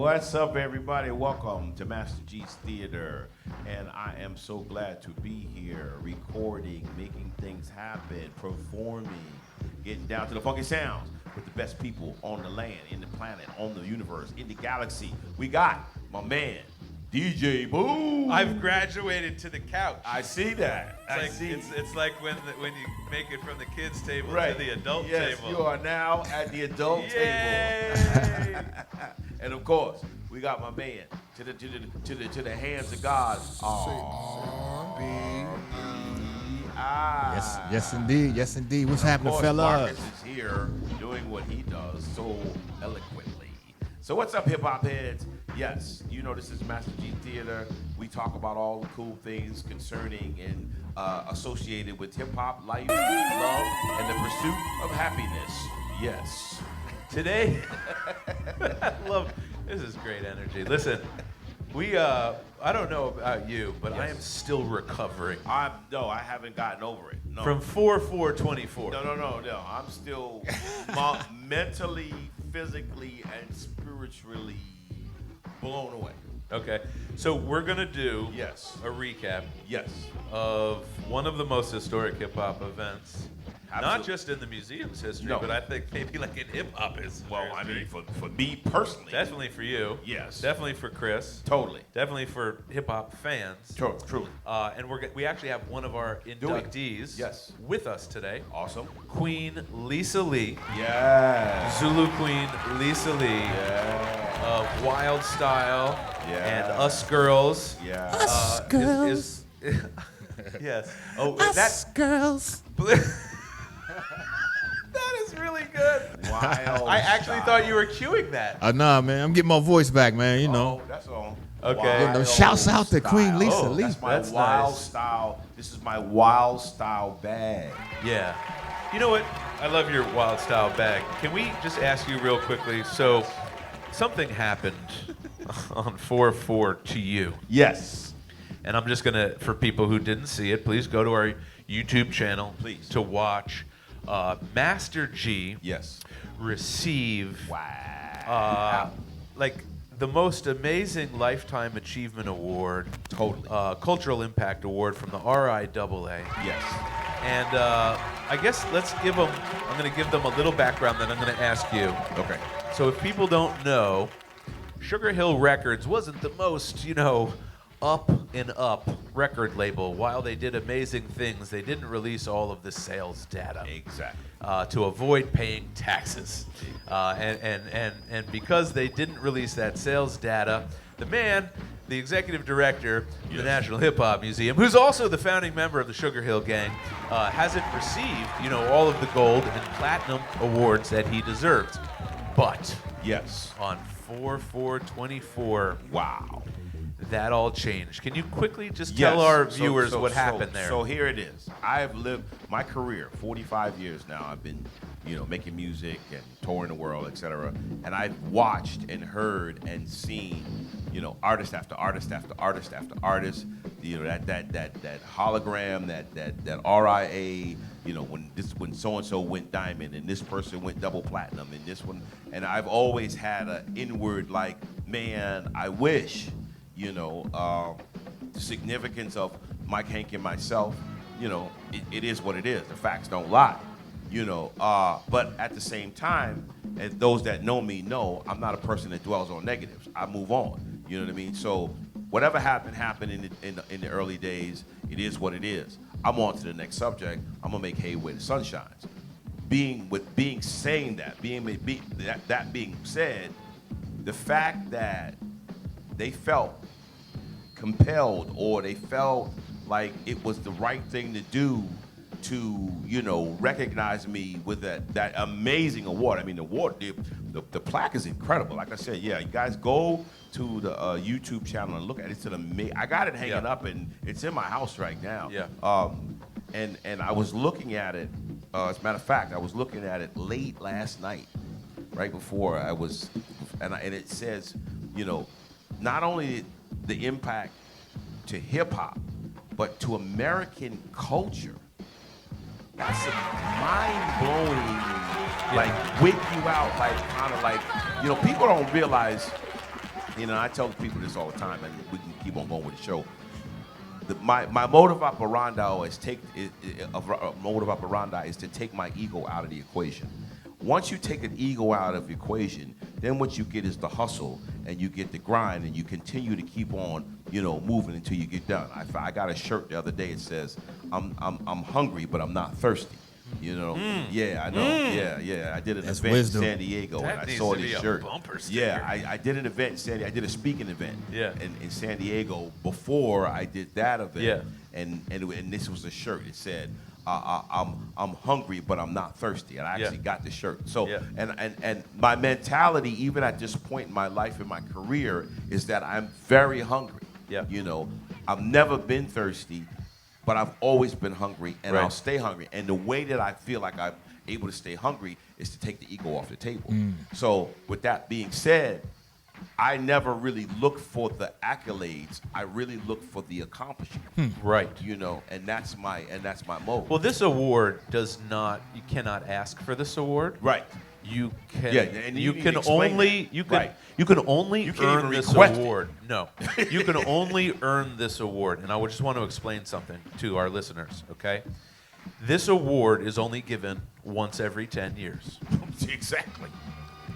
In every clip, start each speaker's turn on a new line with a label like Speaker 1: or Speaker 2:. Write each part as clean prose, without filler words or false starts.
Speaker 1: What's up, everybody? Welcome to Master G's Theater. And I am so glad to be here, recording, making things happen, performing, getting down to the funky sounds with the best people on the land, in the planet, on the universe, in the galaxy. We got my man, DJ Boo.
Speaker 2: I've graduated to the couch.
Speaker 1: I see that.
Speaker 2: It's like when you make it from the kids' table
Speaker 1: right.
Speaker 2: to the adult
Speaker 1: yes,
Speaker 2: table.
Speaker 1: You are now at the adult
Speaker 2: Yay!
Speaker 1: table. And of course, we got my man to the hands of God.
Speaker 3: Yes, indeed. Yes, indeed. What's happening, fellas?
Speaker 1: Marcus is here doing what he does so eloquently. So what's up, hip hop heads? Yes, you know this is Master G Theater. We talk about all the cool things concerning and associated with hip hop, life, love, and the pursuit of happiness. Yes.
Speaker 2: Today, I love, this is great energy. Listen, I don't know about you, but yes. I am still recovering.
Speaker 1: No, I haven't gotten over it. No.
Speaker 2: From 4/4/24.
Speaker 1: No. I'm still mentally, physically, and spiritually blown away.
Speaker 2: Okay, so we're gonna do a recap of one of the most historic hip hop events.
Speaker 1: Absolutely.
Speaker 2: Not just in the museum's history, but I think maybe like in hip hop history.
Speaker 1: Well, I mean, for me personally.
Speaker 2: Definitely for you.
Speaker 1: Yes.
Speaker 2: Definitely for Chris.
Speaker 1: Totally.
Speaker 2: Definitely for hip hop fans.
Speaker 1: Truly.
Speaker 2: And we actually have one of our inductees with us today.
Speaker 1: Awesome.
Speaker 2: Queen Lisa Lee.
Speaker 1: Yeah.
Speaker 2: Zulu Queen Lisa Lee.
Speaker 1: Yeah.
Speaker 2: Of Wild Style.
Speaker 1: Yeah.
Speaker 2: And Us Girls.
Speaker 1: Yeah.
Speaker 3: Us Girls.
Speaker 2: Yes. Oh,
Speaker 3: Us Girls.
Speaker 2: That is really good.
Speaker 1: Wild
Speaker 2: I actually
Speaker 1: Style.
Speaker 2: thought you were cueing that.
Speaker 3: Nah, man. I'm getting my voice back, man. You know.
Speaker 1: Oh, that's all.
Speaker 2: Okay.
Speaker 3: Wild Shouts out to
Speaker 1: Style.
Speaker 3: Queen Lisa Lee.
Speaker 1: That's my
Speaker 2: That's
Speaker 1: Wild
Speaker 2: nice.
Speaker 1: Style. This is my Wild Style bag.
Speaker 2: Yeah. You know what? I love your Wild Style bag. Can we just ask you real quickly? So, something happened on 4/4 to you.
Speaker 1: Yes.
Speaker 2: And I'm just going to, for people who didn't see it, please go to our YouTube channel to watch Master G receive like the most amazing Lifetime Achievement Award.
Speaker 1: Totally.
Speaker 2: Cultural Impact Award from the RIAA.
Speaker 1: Yes.
Speaker 2: And I guess let's give them, I'm going to give them a little background, then I'm going to ask you.
Speaker 1: Okay.
Speaker 2: So if people don't know, Sugarhill Records wasn't the most, up and up record label. While they did amazing things, they didn't release all of the sales data.
Speaker 1: Exactly.
Speaker 2: To avoid paying taxes. And because they didn't release that sales data, the executive director of the National Hip Hop Museum, who's also the founding member of the Sugarhill Gang, hasn't received, all of the gold and platinum awards that he deserved. But on 4/4/24,
Speaker 1: wow,
Speaker 2: that all changed. Can you quickly just tell our viewers what happened there?
Speaker 1: So here it is. I've lived my career, 45 years now. I've been, making music and touring the world, etc. And I've watched and heard and seen, artist after artist after artist after artist. That hologram, that RIA. When so and so went diamond and this person went double platinum and this one. And I've always had an inward like, man, I wish. The significance of Mike Hank and myself, it is what it is. The facts don't lie, but at the same time, and those that know me know, I'm not a person that dwells on negatives. I move on, you know what I mean? So whatever happened in the early days, it is what it is. I'm on to the next subject. I'm gonna make hay where the sun shines. Being said, the fact that they felt compelled or they felt like it was the right thing to do to, recognize me with that amazing award. I mean, the award, the plaque is incredible. Like I said, you guys go to the YouTube channel and look at it. It's I got it hanging up and it's in my house right now.
Speaker 2: Yeah.
Speaker 1: And I was looking at it, as a matter of fact, I was looking at it late last night, right before I was, and it says, not only the impact to hip hop, but to American culture. That's a mind-blowing, like, wake you out, like, kind of like, people don't realize You know, I tell people this all the time, and we can keep on going with the show. My modus operandi is to take my ego out of the equation. Once you take an ego out of the equation, then what you get is the hustle, and you get the grind, and you continue to keep on, moving until you get done. I got a shirt the other day. It says, "I'm hungry, but I'm not thirsty." Yeah, I know. Yeah. I did an
Speaker 3: That's
Speaker 1: event
Speaker 3: wisdom.
Speaker 1: in San Diego,
Speaker 2: That
Speaker 1: and I
Speaker 2: needs
Speaker 1: saw
Speaker 2: to
Speaker 1: this
Speaker 2: be a
Speaker 1: shirt.
Speaker 2: bumper sticker.
Speaker 1: Yeah, I did an event in San Diego. I did a speaking event in San Diego before I did that event.
Speaker 2: Yeah.
Speaker 1: And this was a shirt. It said, I'm hungry, but I'm not thirsty. And I actually got the shirt. So, and my mentality, even at this point in my life, in my career, is that I'm very hungry.
Speaker 2: Yeah.
Speaker 1: I've never been thirsty, but I've always been hungry, and
Speaker 2: Right.
Speaker 1: I'll stay hungry. And the way that I feel like I'm able to stay hungry is to take the ego off the table. So with that being said, I never really look for the accolades. I really look for the accomplishment.
Speaker 2: Right.
Speaker 1: And that's my mode.
Speaker 2: Well, this award you cannot ask for this award.
Speaker 1: Right.
Speaker 2: You can.
Speaker 1: Yeah, and
Speaker 2: you
Speaker 1: you
Speaker 2: can
Speaker 1: need to explain
Speaker 2: only.
Speaker 1: that.
Speaker 2: You can.
Speaker 1: Right.
Speaker 2: You can only
Speaker 1: You can't
Speaker 2: earn
Speaker 1: even
Speaker 2: this
Speaker 1: request it.
Speaker 2: award. No, you can only earn this award, and I would just want to explain something to our listeners. Okay, this award is only given once every 10 years,
Speaker 1: Exactly.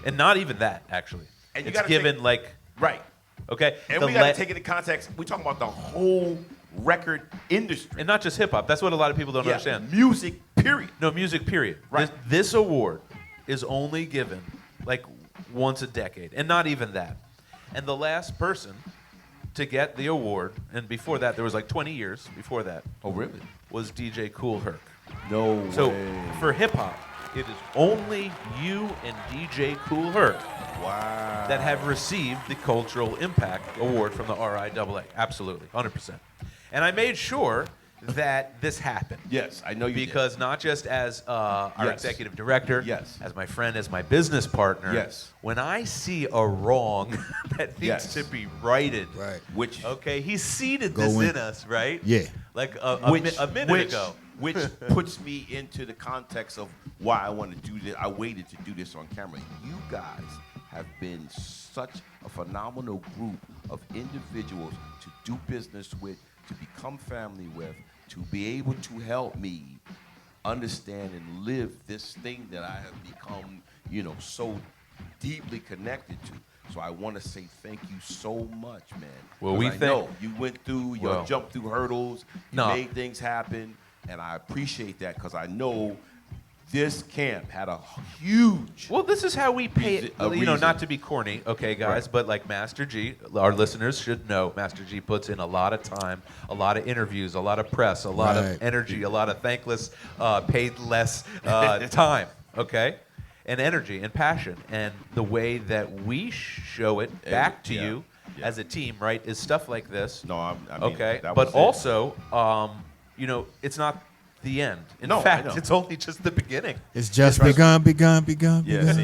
Speaker 2: and not even that actually.
Speaker 1: And you
Speaker 2: it's
Speaker 1: gotta
Speaker 2: given
Speaker 1: take-
Speaker 2: like
Speaker 1: Right.
Speaker 2: okay,
Speaker 1: And
Speaker 2: the
Speaker 1: we got
Speaker 2: le-
Speaker 1: to take it in context. We're talking about the whole record industry.
Speaker 2: and not just hip hop. That's what a lot of people don't
Speaker 1: Yeah,
Speaker 2: understand.
Speaker 1: music, period.
Speaker 2: No, music, period.
Speaker 1: Right.
Speaker 2: This award is only given like once a decade, and not even that. And the last person to get the award, and before that, there was like 20 years before that,
Speaker 1: Oh, really?
Speaker 2: was DJ Kool Herc.
Speaker 1: No
Speaker 2: So
Speaker 1: way.
Speaker 2: for hip hop, it is only you and DJ Kool Herc
Speaker 1: Wow.
Speaker 2: that have received the Cultural Impact Award from the RIAA. Absolutely, 100%. And I made sure that this happened.
Speaker 1: Yes, I know you did.
Speaker 2: Because not just as our
Speaker 1: Yes.
Speaker 2: executive director,
Speaker 1: Yes.
Speaker 2: as my friend, as my business partner,
Speaker 1: Yes.
Speaker 2: when I see a wrong that needs
Speaker 1: Yes.
Speaker 2: to be righted,
Speaker 3: Right.
Speaker 1: Which
Speaker 2: okay, he seeded
Speaker 3: Go
Speaker 2: this
Speaker 3: in.
Speaker 2: in us, right?
Speaker 3: Yeah.
Speaker 2: Like a minute ago.
Speaker 1: Which puts me into the context of why I want to do this. I waited to do this on camera. You guys have been such a phenomenal group of individuals to do business with, to become family with, to be able to help me understand and live this thing that I have become, so deeply connected to. So I want to say thank you so much, man.
Speaker 2: Well,
Speaker 1: 'Cause
Speaker 2: we
Speaker 1: I
Speaker 2: thank-
Speaker 1: know you went through, you
Speaker 2: Well-
Speaker 1: jumped through hurdles, you
Speaker 2: No.
Speaker 1: made things happen, and I appreciate that because I know this camp had a huge.
Speaker 2: Well, this is how we pay it.
Speaker 1: A
Speaker 2: Not
Speaker 1: reason.
Speaker 2: to be corny, okay, guys,
Speaker 1: Right.
Speaker 2: but like Master G, our listeners should know Master G puts in a lot of time, a lot of interviews, a lot of press, a lot
Speaker 3: Right.
Speaker 2: of energy, a lot of thankless, paid less time, okay? And energy and passion. And the way that we show it back to
Speaker 1: Yeah.
Speaker 2: you
Speaker 1: Yeah.
Speaker 2: as a team, right, is stuff like this.
Speaker 1: No, I mean,
Speaker 2: Okay,
Speaker 1: that
Speaker 2: but
Speaker 1: was it.
Speaker 2: also, it's not the end. In
Speaker 1: No, I
Speaker 2: fact,
Speaker 1: know.
Speaker 2: it's only just the beginning.
Speaker 3: It's just
Speaker 1: Trust me.
Speaker 3: begun.
Speaker 1: Yeah, see.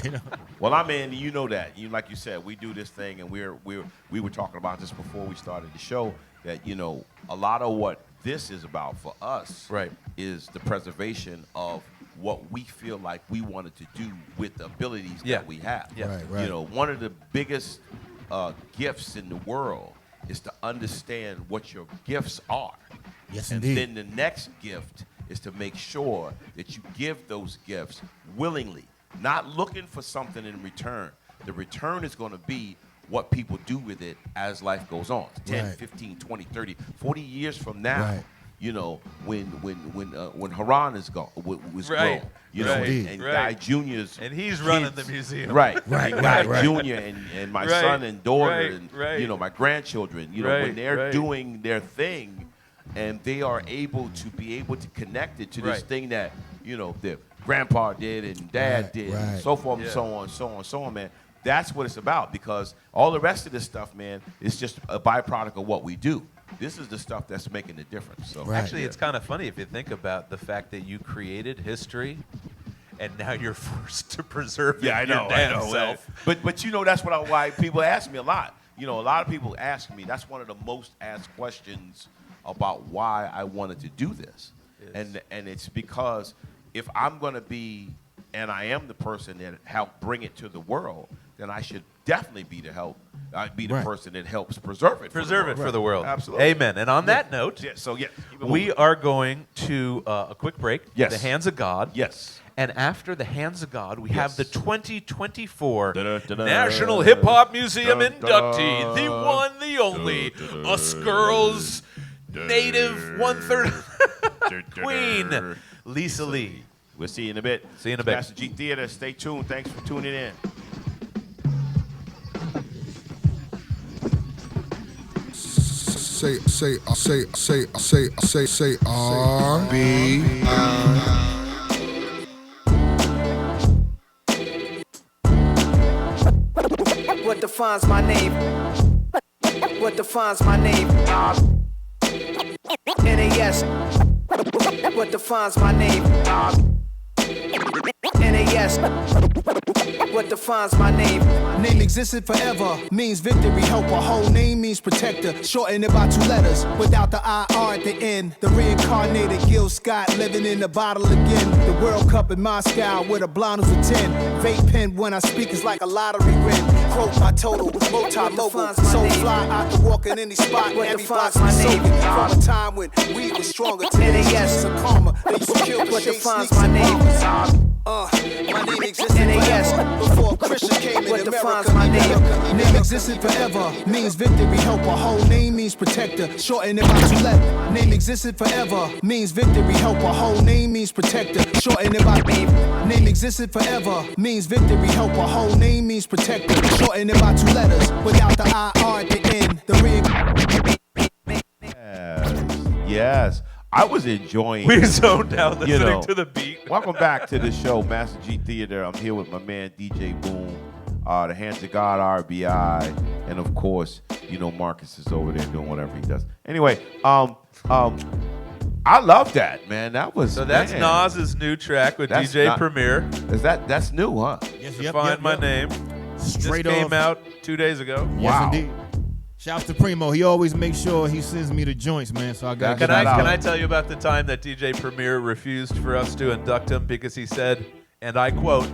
Speaker 3: You know?
Speaker 1: Well, I mean, you know that. Like you said, we do this thing, and we were talking about this before we started the show. That a lot of what this is about for us,
Speaker 2: Right.
Speaker 1: is the preservation of what we feel like we wanted to do with the abilities
Speaker 2: Yeah.
Speaker 1: that we have.
Speaker 2: Yeah.
Speaker 3: Right.
Speaker 1: One of the biggest gifts in the world is to understand what your gifts are.
Speaker 3: Yes,
Speaker 1: And
Speaker 3: indeed.
Speaker 1: then the next gift is to make sure that you give those gifts willingly, not looking for something in return. The return is going to be what people do with it as life goes on. 10,
Speaker 3: Right.
Speaker 1: 15, 20, 30, 40 years from now,
Speaker 3: Right.
Speaker 1: when Haran is gone, was
Speaker 2: Right.
Speaker 1: grown,
Speaker 3: Right.
Speaker 1: and
Speaker 2: Right.
Speaker 1: Guy Jr.'s
Speaker 2: And he's running
Speaker 1: kids-
Speaker 2: the museum.
Speaker 1: Right.
Speaker 3: Right,
Speaker 1: And
Speaker 3: right,
Speaker 1: Guy
Speaker 3: right.
Speaker 1: Jr. and my
Speaker 2: Right,
Speaker 1: son and daughter
Speaker 2: right,
Speaker 1: and,
Speaker 2: right.
Speaker 1: my grandchildren, when
Speaker 2: Right,
Speaker 1: they're
Speaker 2: right.
Speaker 1: doing their thing, and they are able to connect it to this
Speaker 2: Right.
Speaker 1: thing that their grandpa did and dad
Speaker 3: Right,
Speaker 1: did,
Speaker 3: right.
Speaker 1: and so forth
Speaker 2: Yeah.
Speaker 1: and so on, man. That's what it's about, because all the rest of this stuff, man, is just a byproduct of what we do. This is the stuff that's making the difference. So
Speaker 3: Right.
Speaker 2: Actually, it's kind of funny if you think about the fact that you created history, and now you're forced to preserve
Speaker 1: Yeah, I
Speaker 2: it
Speaker 1: know,
Speaker 2: your damn
Speaker 1: I know.
Speaker 2: self.
Speaker 1: But that's why people ask me a lot. A lot of people ask me. That's one of the most asked questions about why I wanted to do this,
Speaker 2: Yes.
Speaker 1: and it's because if I'm going to be and I am the person that helped bring it to the world, then I should definitely be the
Speaker 3: Right.
Speaker 1: person that helps preserve it.
Speaker 2: For the world.
Speaker 1: Absolutely.
Speaker 2: Amen. And on that note,
Speaker 1: Yeah, so, yeah.
Speaker 2: we are going to a quick break.
Speaker 1: Yes.
Speaker 2: The Hands of God.
Speaker 1: Yes.
Speaker 2: And after the Hands of God, we
Speaker 1: Yes.
Speaker 2: have the 2024
Speaker 1: Da-da-da-da.
Speaker 2: National Hip Hop Museum
Speaker 1: Da-da-da.
Speaker 2: inductee, the one, the only, Us Girls Native 1/3 Queen, Lisa Lee.
Speaker 1: We'll see you in a bit.
Speaker 2: See you in a bit.
Speaker 1: Master G Theater, stay tuned. Thanks for tuning in.
Speaker 4: Say R-B.
Speaker 5: What defines my name? What defines my name? NAS. What defines my name? NAS. What defines my name?
Speaker 6: Name existed forever, means victory, helper. Whole name means protector, shorten it by 2 letters, without the IR at the end. The reincarnated Gil Scott, living in the bottle again. The World Cup in Moscow, with a blonde who's a 10. Vape pen when I speak is like a lottery win. Quote my total, multi-mobile, so fly, I can walk in any spot.
Speaker 5: What
Speaker 6: Every
Speaker 5: defines
Speaker 6: block's
Speaker 5: my
Speaker 6: my
Speaker 5: name?
Speaker 6: From a time when weed was stronger, today it's
Speaker 5: NAS.
Speaker 6: just a karma. They used to kill
Speaker 5: What
Speaker 6: the
Speaker 5: defines
Speaker 6: sneaks
Speaker 5: my
Speaker 6: and
Speaker 5: name?
Speaker 6: bombers. My name existed
Speaker 5: NAS.
Speaker 6: forever, before Christians came in
Speaker 5: What
Speaker 6: America.
Speaker 5: defines my name?
Speaker 6: Name existed forever, means victory, helper. Whole name means protector, shorten it by 2 letters. Name existed forever, means victory, helper. Whole name means protector, shorten it by name existed forever, means victory, helper. Whole name means protector, shorten it by 2 letters, without the IR at the end. The
Speaker 1: Yes. I was enjoying.
Speaker 2: We zoned out listening
Speaker 1: know.
Speaker 2: to the beat.
Speaker 1: Welcome back to the show, Master G Theater. I'm here with my man DJ Boom, the Hands of God RBI, and of course, Marcus is over there doing whatever he does. Anyway, I love that, man. That was
Speaker 2: So that's
Speaker 1: man.
Speaker 2: Nas's new track with
Speaker 1: That's
Speaker 2: DJ
Speaker 1: not-
Speaker 2: Premier.
Speaker 1: That's new, huh?
Speaker 3: Yes,
Speaker 2: Define my name.
Speaker 3: Straight
Speaker 2: Just came
Speaker 3: off.
Speaker 2: out 2 days ago.
Speaker 3: Yes,
Speaker 1: Wow.
Speaker 3: indeed. Shouts to Primo. He always makes sure he sends me the joints, man. So I got
Speaker 1: That's
Speaker 3: to
Speaker 2: Can
Speaker 1: Shout out.
Speaker 2: I tell you about the time that DJ Premier refused for us to induct him because he said, and I quote,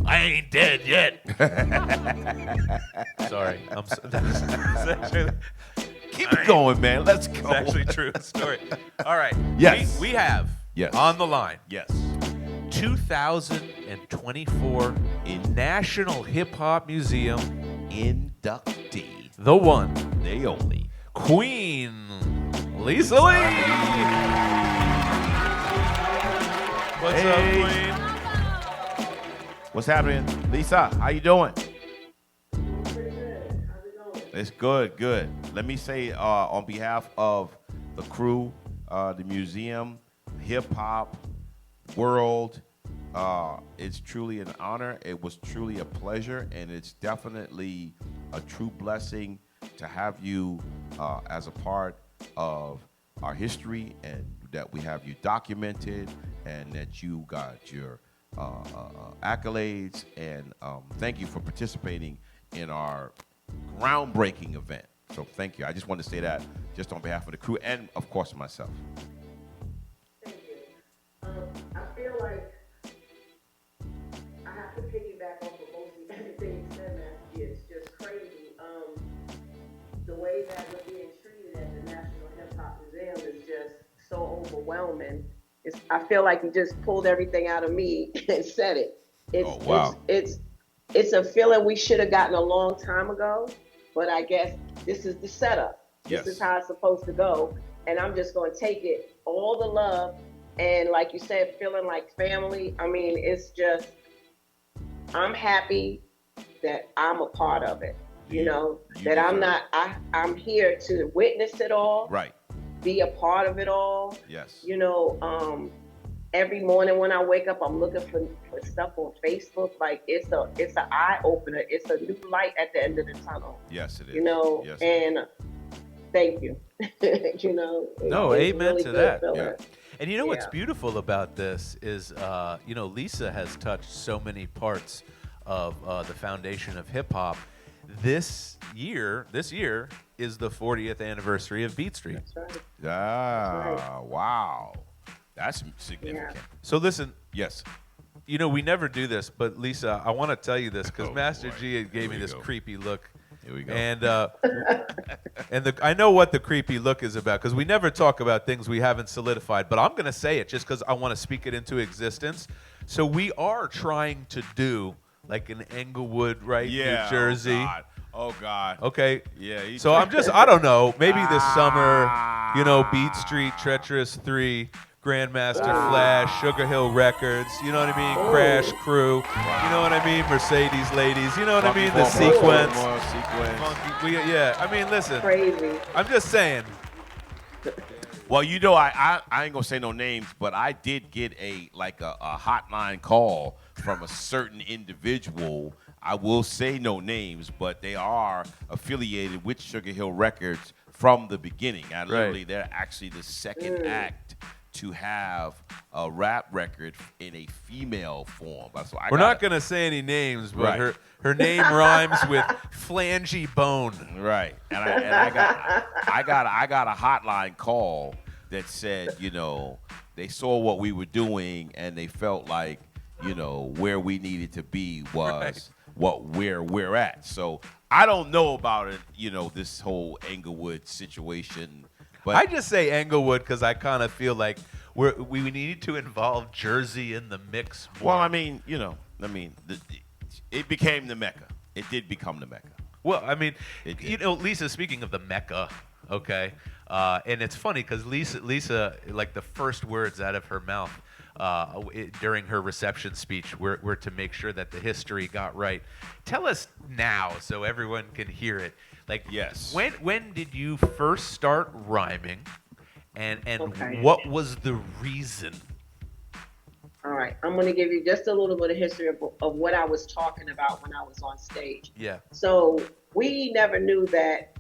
Speaker 2: "I ain't dead yet." Sorry, that's actually,
Speaker 1: Keep it going, man. Let's go.
Speaker 2: it's actually a true story. All right.
Speaker 1: Yes.
Speaker 2: We have
Speaker 1: Yes.
Speaker 2: on the line
Speaker 1: Yes.
Speaker 2: 2024 National Hip Hop Museum,
Speaker 1: Inductee.
Speaker 2: the one,
Speaker 1: They only.
Speaker 2: Queen Lisa Lee. What's
Speaker 1: Hey.
Speaker 2: up, Queen?
Speaker 1: What's happening? Lisa, how you doing? It's good, good. Let me say on behalf of the crew, the museum, hip-hop, world, it's truly an honor. It was truly a pleasure, and it's definitely a true blessing to have you as a part of our history, and that we have you documented, and that you got your accolades, and thank you for participating in our groundbreaking event. So thank you. I just wanted to say that just on behalf of the crew and, of course, myself.
Speaker 7: Thank you. I feel like I have to piggyback off of mostly everything you said, Matthew. It's just crazy. The way that we're being treated at the National Hip Hop Museum is just so overwhelming. I feel like you just pulled everything out of me and said it.
Speaker 1: Oh, wow.
Speaker 7: It's a feeling we should have gotten a long time ago, but I guess this is the setup.
Speaker 1: Yes.
Speaker 7: This is how it's supposed to go. And I'm just going to take it, all the love, and like you said, feeling like family. I mean, it's just, I'm happy that I'm a part of it. You know, that I'm not, I'm here to witness it all,
Speaker 1: Right.
Speaker 7: be a part of it all.
Speaker 1: Yes.
Speaker 7: You know, every morning when I wake up, I'm looking for stuff on Facebook. Like it's an eye opener. It's a new light at the end of the tunnel.
Speaker 1: Yes, it is.
Speaker 7: You know,
Speaker 1: Yes,
Speaker 7: and thank you. You know.
Speaker 2: No,
Speaker 7: it's
Speaker 2: amen
Speaker 7: really
Speaker 2: to
Speaker 7: good
Speaker 2: that.
Speaker 7: feeling.
Speaker 1: Yeah.
Speaker 2: And you know what's
Speaker 7: Yeah.
Speaker 2: beautiful about this is, Lisa has touched so many parts of the foundation of hip hop. This year is the 40th anniversary of Beat Street.
Speaker 7: That's right.
Speaker 1: Ah, wow. That's significant.
Speaker 2: So listen,
Speaker 1: Yes.
Speaker 2: You know, we never do this, but Lisa, I want to tell you this because Master
Speaker 1: boy.
Speaker 2: G gave me
Speaker 1: we
Speaker 2: this
Speaker 1: go.
Speaker 2: creepy look.
Speaker 1: Here we go.
Speaker 2: And I know what the creepy look is about because we never talk about things we haven't solidified. But I'm going to say it just because I want to speak it into existence. So we are trying to do like an Englewood, right?
Speaker 1: Yeah.
Speaker 2: New Jersey.
Speaker 1: Oh God.
Speaker 2: Okay.
Speaker 1: Yeah.
Speaker 2: So I don't know, maybe this summer, you know, Beat Street, Treacherous 3, Grandmaster Flash, Sugarhill Records, you know what I mean? Crash Crew, you know what I mean? Mercedes Ladies, you know what I mean? The sequence. Funky, yeah, I mean, listen,
Speaker 7: Crazy.
Speaker 2: I'm just saying.
Speaker 1: Well, you know, I ain't gonna say no names, but I did get a hotline call from a certain individual. I will say no names, but they are affiliated with Sugarhill Records from the beginning. And literally, they're actually the second act to have a rap record in a female form. So
Speaker 2: We're not gonna say any names, but her name rhymes with flangy bone.
Speaker 1: Right, and I got a hotline call that said, you know, they saw what we were doing and they felt like, you know, where we needed to be was where we're at. So I don't know about it, you know, this whole Englewood situation. But
Speaker 2: I just say Englewood because I kind of feel like we need to involve Jersey in the mix more.
Speaker 1: Well, I mean, you know, it became the Mecca. It did become the Mecca.
Speaker 2: Well, I mean, you know, Lisa, speaking of the Mecca, okay, and it's funny because Lisa, like the first words out of her mouth during her reception speech were to make sure that the history got right. Tell us now so everyone can hear it. Like,
Speaker 1: yes.
Speaker 2: When did you first start rhyming, and
Speaker 7: Okay.
Speaker 2: what was the reason?
Speaker 7: All right, I'm going to give you just a little bit of history of what I was talking about when I was on stage.
Speaker 2: Yeah.
Speaker 7: So we never knew that,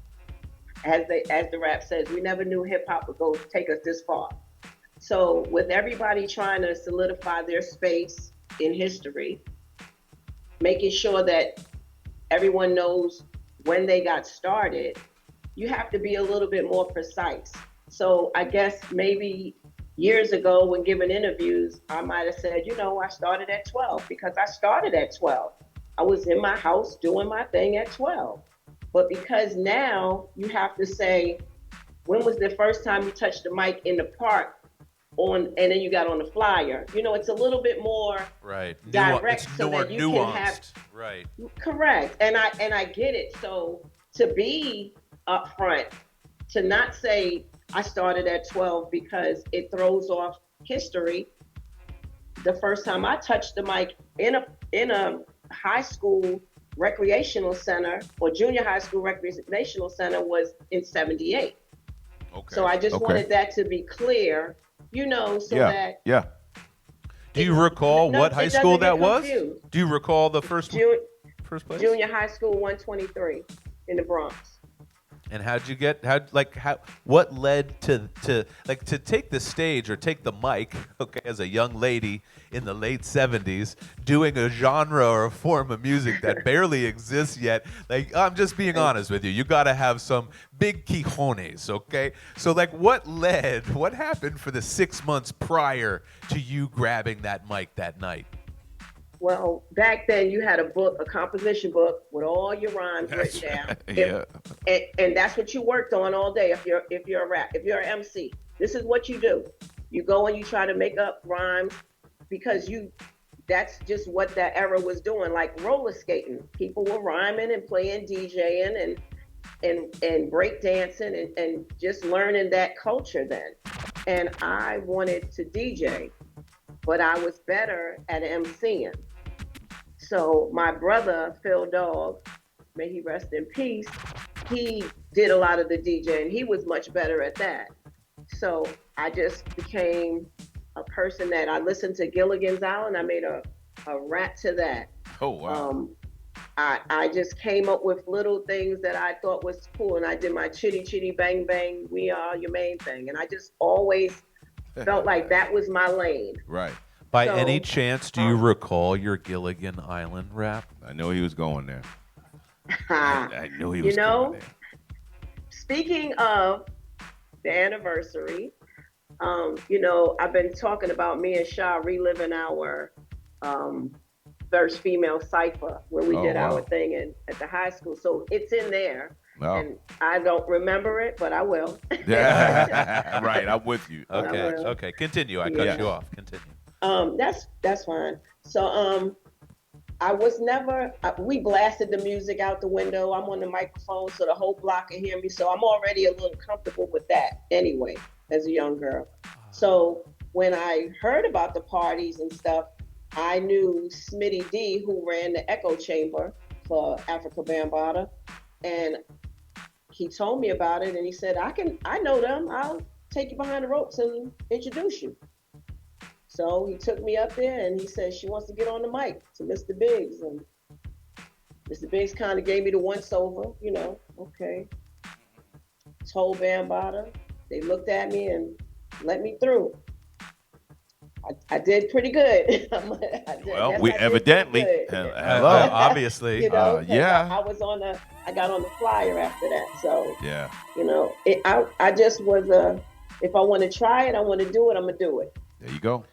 Speaker 7: as the rap says, we never knew hip hop would take us this far. So with everybody trying to solidify their space in history, making sure that everyone knows when they got started, you have to be a little bit more precise. So I guess maybe years ago when giving interviews, I might have said, you know, I started at 12 because I started at 12. I was in my house doing my thing at 12. But because now you have to say, when was the first time you touched the mic in the park and then you got on the flyer? You know, it's a little bit more direct
Speaker 2: It's
Speaker 7: so
Speaker 2: more
Speaker 7: that you
Speaker 2: nuanced.
Speaker 7: can have.
Speaker 2: Right.
Speaker 7: Correct. And I get it. So to be upfront, to not say I started at 12 because it throws off history. The first time I touched the mic in a high school recreational center or junior high school recreational center was in 78.
Speaker 1: Okay.
Speaker 7: So I just wanted that to be clear, you know, so that.
Speaker 1: Yeah.
Speaker 2: Do you recall what high school that was?
Speaker 7: Confused.
Speaker 2: Do you recall the first place?
Speaker 7: Junior high school 123 in the Bronx.
Speaker 2: And what led to take the stage or take the mic, okay, as a young lady in the late 70s doing a genre or a form of music that barely exists yet? Like, I'm just being honest with you. You got to have some big quijones, okay? So like what happened for the 6 months prior to you grabbing that mic that night?
Speaker 7: Well, back then you had a book, a composition book with all your rhymes written down.
Speaker 1: Yeah.
Speaker 7: And that's what you worked on all day if you're an MC. This is what you do. You go and you try to make up rhymes because that's just what that era was doing, like roller skating. People were rhyming and playing DJing and break dancing and just learning that culture then. And I wanted to DJ, but I was better at MCing. So my brother, Phil Dog, may he rest in peace, he did a lot of the DJing. He was much better at that. So I just became a person that I listened to Gilligan's Island. I made a rap to that.
Speaker 1: Oh, wow.
Speaker 7: I just came up with little things that I thought was cool. And I did my chitty chitty bang bang, we are your main thing. And I just always felt like that was my lane.
Speaker 1: Right.
Speaker 2: By any chance, do you recall your Gilligan Island rap?
Speaker 1: I know he was going there. I knew he was
Speaker 7: You know,
Speaker 1: going there.
Speaker 7: Speaking of the anniversary, you know, I've been talking about me and Sha reliving our first female cipher where we
Speaker 1: Oh,
Speaker 7: did
Speaker 1: wow.
Speaker 7: our thing at the high school. So it's in there.
Speaker 1: Oh.
Speaker 7: And I don't remember it, but I will.
Speaker 1: Yeah. Right. I'm with you.
Speaker 2: Okay.
Speaker 7: will.
Speaker 2: Okay. Continue. I cut
Speaker 7: Yeah.
Speaker 2: you off. Continue.
Speaker 7: That's fine. So I was never. We blasted the music out the window. I'm on the microphone, so the whole block can hear me. So I'm already a little comfortable with that anyway, as a young girl. So when I heard about the parties and stuff, I knew Smitty D, who ran the echo chamber for Africa Bambaataa, and he told me about it. And he said, I know them. I'll take you behind the ropes and introduce you. So he took me up there and he said, she wants to get on the mic to Mr. Biggs. And Mr. Biggs kind of gave me the once over, okay. Told Bambaataa. They looked at me and let me through. I did pretty good.
Speaker 1: Well, we evidently.
Speaker 2: Hello. Obviously.
Speaker 1: Yeah.
Speaker 7: I got on the flyer after that. So,
Speaker 1: Yeah.
Speaker 7: I just was if I want to try it, I want to do it, I'm going to do it.
Speaker 1: There you go.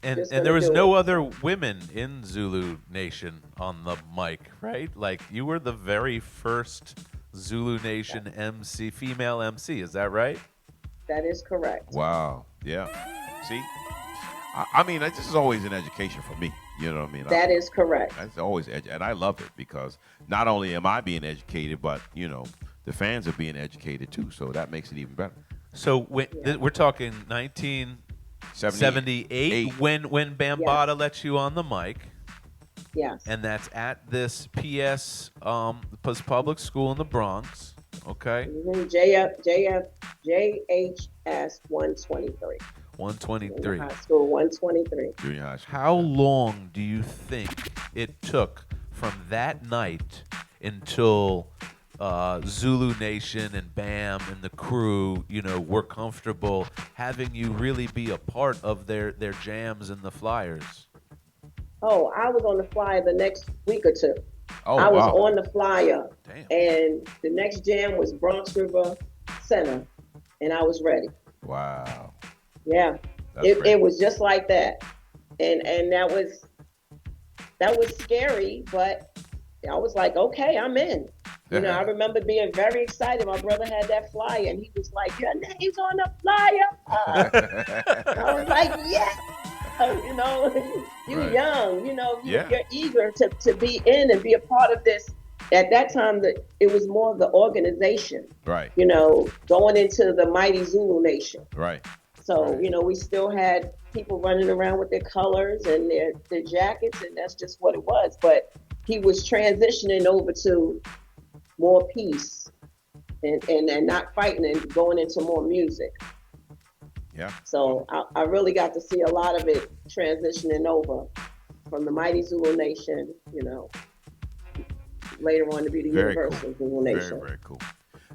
Speaker 2: And there was no other women in Zulu Nation on the mic, right? Like, you were the very first Zulu Nation MC, female MC. Is that right?
Speaker 7: That is correct.
Speaker 1: Wow. Yeah. See? I mean, this is always an education for me. You know what I mean?
Speaker 7: That is correct.
Speaker 1: That's always and I love it because not only am I being educated, but the fans are being educated too. So that makes it even better.
Speaker 2: So we're talking 1978 when Bambaataa let you on the mic.
Speaker 7: Yes.
Speaker 2: And that's at this PS public school in the Bronx. Okay.
Speaker 7: JHS 123.
Speaker 2: 123.
Speaker 7: High school 123.
Speaker 1: Junior high school.
Speaker 2: How long do you think it took from that night until Zulu Nation and BAM and the crew, were comfortable having you really be a part of their jams and the flyers?
Speaker 7: Oh, I was on the flyer the next week or two.
Speaker 1: Oh,
Speaker 7: I was
Speaker 1: wow.
Speaker 7: on the flyer.
Speaker 2: Damn.
Speaker 7: And the next jam was Bronx River Center, and I was ready.
Speaker 1: Wow.
Speaker 7: Yeah, it was just like that, and that was scary, but I was like, okay, I'm in. I remember being very excited. My brother had that flyer, and he was like, "Your name's on the flyer." I was like, "Yeah." You're
Speaker 1: Right.
Speaker 7: young.
Speaker 1: Yeah.
Speaker 7: You're eager to be in and be a part of this. At that time, it was more of the organization.
Speaker 1: Right.
Speaker 7: Going into the mighty Zulu Nation.
Speaker 1: Right.
Speaker 7: So, we still had people running around with their colors and their jackets, and that's just what it was. But he was transitioning over to more peace and not fighting and going into more music.
Speaker 1: Yeah.
Speaker 7: So I really got to see a lot of it transitioning over from the mighty Zulu Nation, later on to be the
Speaker 1: Very
Speaker 7: universal
Speaker 1: cool.
Speaker 7: Zulu Nation.
Speaker 1: Very, very cool.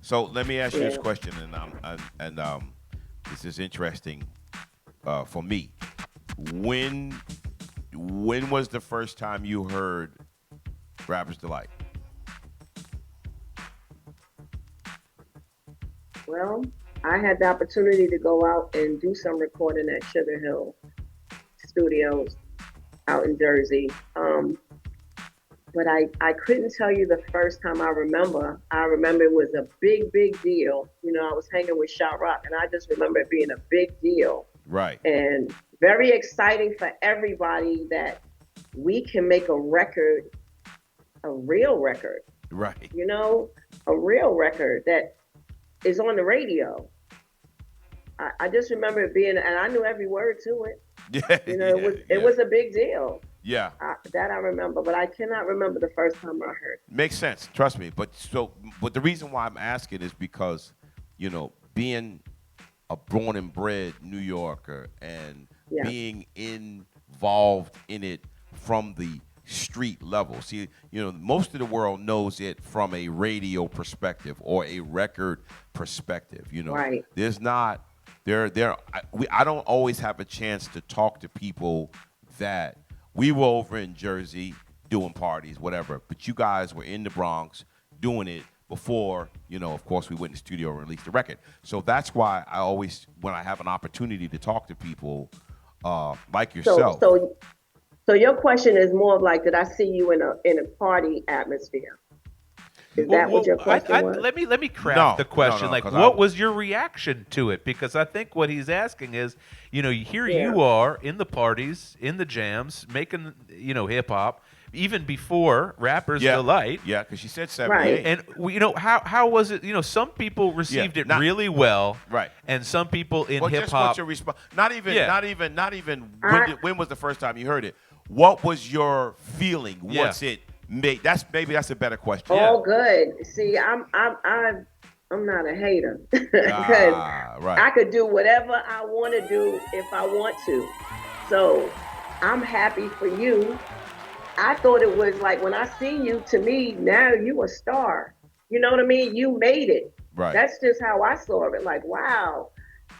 Speaker 1: So let me ask you this
Speaker 7: Yeah.
Speaker 1: question, and this is interesting for me. When was the first time you heard Rapper's Delight?
Speaker 7: Well, I had the opportunity to go out and do some recording at Sugarhill Studios out in Jersey. But I couldn't tell you the first time I remember. I remember it was a big, big deal. I was hanging with Shot Rock, and I just remember it being a big deal.
Speaker 1: Right.
Speaker 7: And very exciting for everybody that we can make a record, a real record.
Speaker 1: Right.
Speaker 7: A real record that is on the radio. I just remember it being, and I knew every word to it.
Speaker 1: Yeah.
Speaker 7: It was a big deal.
Speaker 1: Yeah.
Speaker 7: That I remember, but I cannot remember the first time I heard.
Speaker 1: Makes sense. Trust me. But the reason why I'm asking is because, being a born and bred New Yorker and being involved in it from the street level. See, most of the world knows it from a radio perspective or a record perspective.
Speaker 7: Right.
Speaker 1: There's not I don't always have a chance to talk to people that we were over in Jersey doing parties, whatever, but you guys were in the Bronx doing it before, of course, we went in the studio and released the record. So that's why I always, when I have an opportunity to talk to people like yourself.
Speaker 7: So your question is more of like, did I see you in a party atmosphere? Is that what your question was?
Speaker 2: Let me craft the question.
Speaker 1: No,
Speaker 2: like,
Speaker 1: 'cause
Speaker 2: what was your reaction to it? Because I think what he's asking is, here you are in the parties, in the jams, making, hip hop, even before Rapper's Delight.
Speaker 1: Yeah, because she said 78.
Speaker 7: Right.
Speaker 2: And how was it? Some people received it really well,
Speaker 1: right?
Speaker 2: And some people in
Speaker 1: well,
Speaker 2: hip
Speaker 1: just
Speaker 2: hop.
Speaker 1: what's your response? Not even. When was the first time you heard it? What was your feeling once it made? That's a better question.
Speaker 7: Oh, good. See, I'm not a hater because
Speaker 1: right.
Speaker 7: I could do whatever I want to do if I want to. So I'm happy for you. I thought it was like when I see you, to me, now you a star. You know what I mean? You made it.
Speaker 1: Right.
Speaker 7: That's just how I saw it. Like, wow,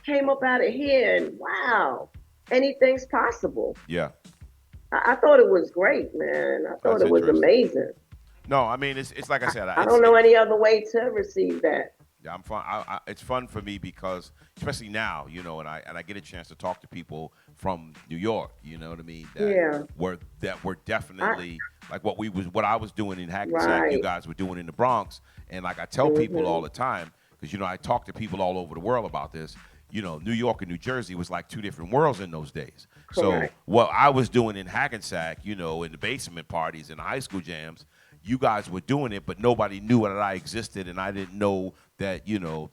Speaker 7: came up out of here and wow, anything's possible.
Speaker 1: Yeah.
Speaker 7: I thought it was great, man. I thought it was amazing.
Speaker 1: No, I mean, it's like I said.
Speaker 7: I don't know any other way to receive that.
Speaker 1: Yeah, I'm fun. It's fun for me because, especially now, and I get a chance to talk to people from New York. You know what I mean? That were definitely like what I was doing in Hackensack.
Speaker 7: Right.
Speaker 1: You guys were doing in the Bronx, and like I tell people all the time, because I talk to people all over the world about this. New York and New Jersey was like two different worlds in those days.
Speaker 7: Correct.
Speaker 1: So what I was doing in Hackensack, in the basement parties and the high school jams, you guys were doing it, but nobody knew that I existed, and I didn't know that,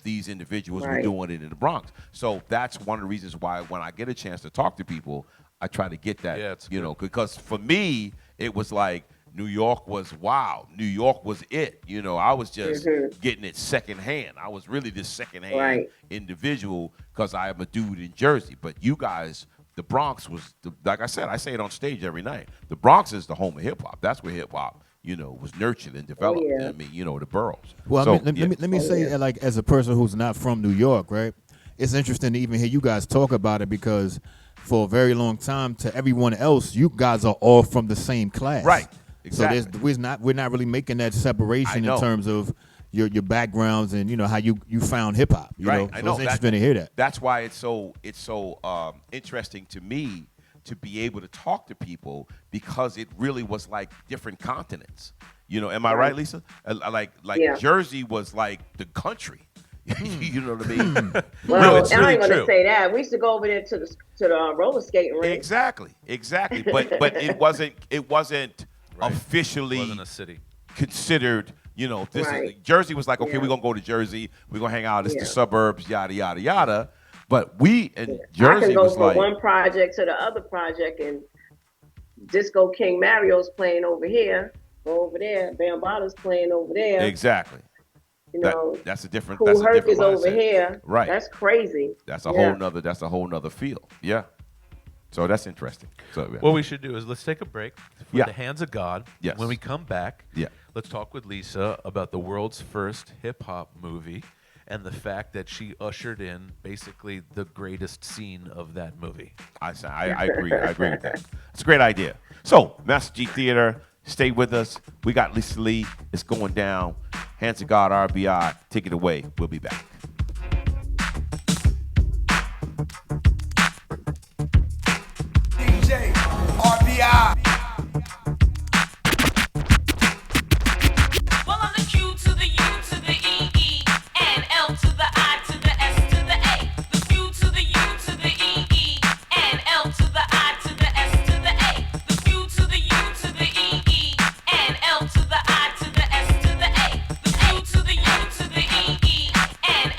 Speaker 1: these individuals were doing it in the Bronx. So that's one of the reasons why when I get a chance to talk to people, I try to get that, because for me, it was like New York was wow. New York was it. I was just getting it secondhand. I was really this secondhand individual because I am a dude in Jersey. But you guys, the Bronx was, like I said, I say it on stage every night. The Bronx is the home of hip hop. That's where hip hop, was nurtured and developed. I mean, the boroughs.
Speaker 3: Well,
Speaker 1: so,
Speaker 3: let me say, like, as a person who's not from New York, right? It's interesting to even hear you guys talk about it because for a very long time, to everyone else, you guys are all from the same class,
Speaker 1: right? Exactly.
Speaker 3: So we're not really making that separation in terms of your backgrounds and how you found hip hop.
Speaker 1: Right.
Speaker 3: So
Speaker 1: I know.
Speaker 3: it's interesting to hear that.
Speaker 1: That's why it's so interesting to me to be able to talk to people because it really was like different continents. Am I right, Lisa? Like Jersey was like the country. You know what I mean?
Speaker 7: Well,
Speaker 2: it's really
Speaker 7: I ain't gonna
Speaker 2: true.
Speaker 7: say that. We used to go over there to the roller skating rink.
Speaker 1: Exactly. But it wasn't officially
Speaker 2: wasn't a city
Speaker 1: considered. This is, Jersey was like, okay, we're gonna go to Jersey. We're gonna hang out. It's the suburbs, yada yada yada. But we in Jersey
Speaker 7: I can go
Speaker 1: was
Speaker 7: from
Speaker 1: like
Speaker 7: one project to the other project, and Disco King Mario's playing over here, go over there. Bambaata's playing over there.
Speaker 1: exactly. That's a different.
Speaker 7: Cool
Speaker 1: That's a
Speaker 7: Herc
Speaker 1: different
Speaker 7: is over
Speaker 1: mindset.
Speaker 7: here.
Speaker 1: Right.
Speaker 7: That's crazy.
Speaker 1: That's a whole nother. That's a whole nother feel. Yeah. So that's interesting. So
Speaker 2: What we should do is let's take a break for the hands of God.
Speaker 1: Yes.
Speaker 2: When we come back,
Speaker 1: Yeah.
Speaker 2: let's talk with Lisa about the world's first hip hop movie and the fact that she ushered in basically the greatest scene of that movie.
Speaker 1: I agree. I agree with that. It's a great idea. So Master G Theater, stay with us. We got Lisa Lee. It's going down. Hands of God, RBI. Take it away. We'll be back.
Speaker 8: DJ RBI.
Speaker 9: Well, I'm the Q to the U to the E, E, and L to the I to the S to the A. The Q to the U to the E, E, and L to the I to the S to the A. The Q to the U to the E, E, and L to the I to the S to the A. The Q to the U to the E, E, and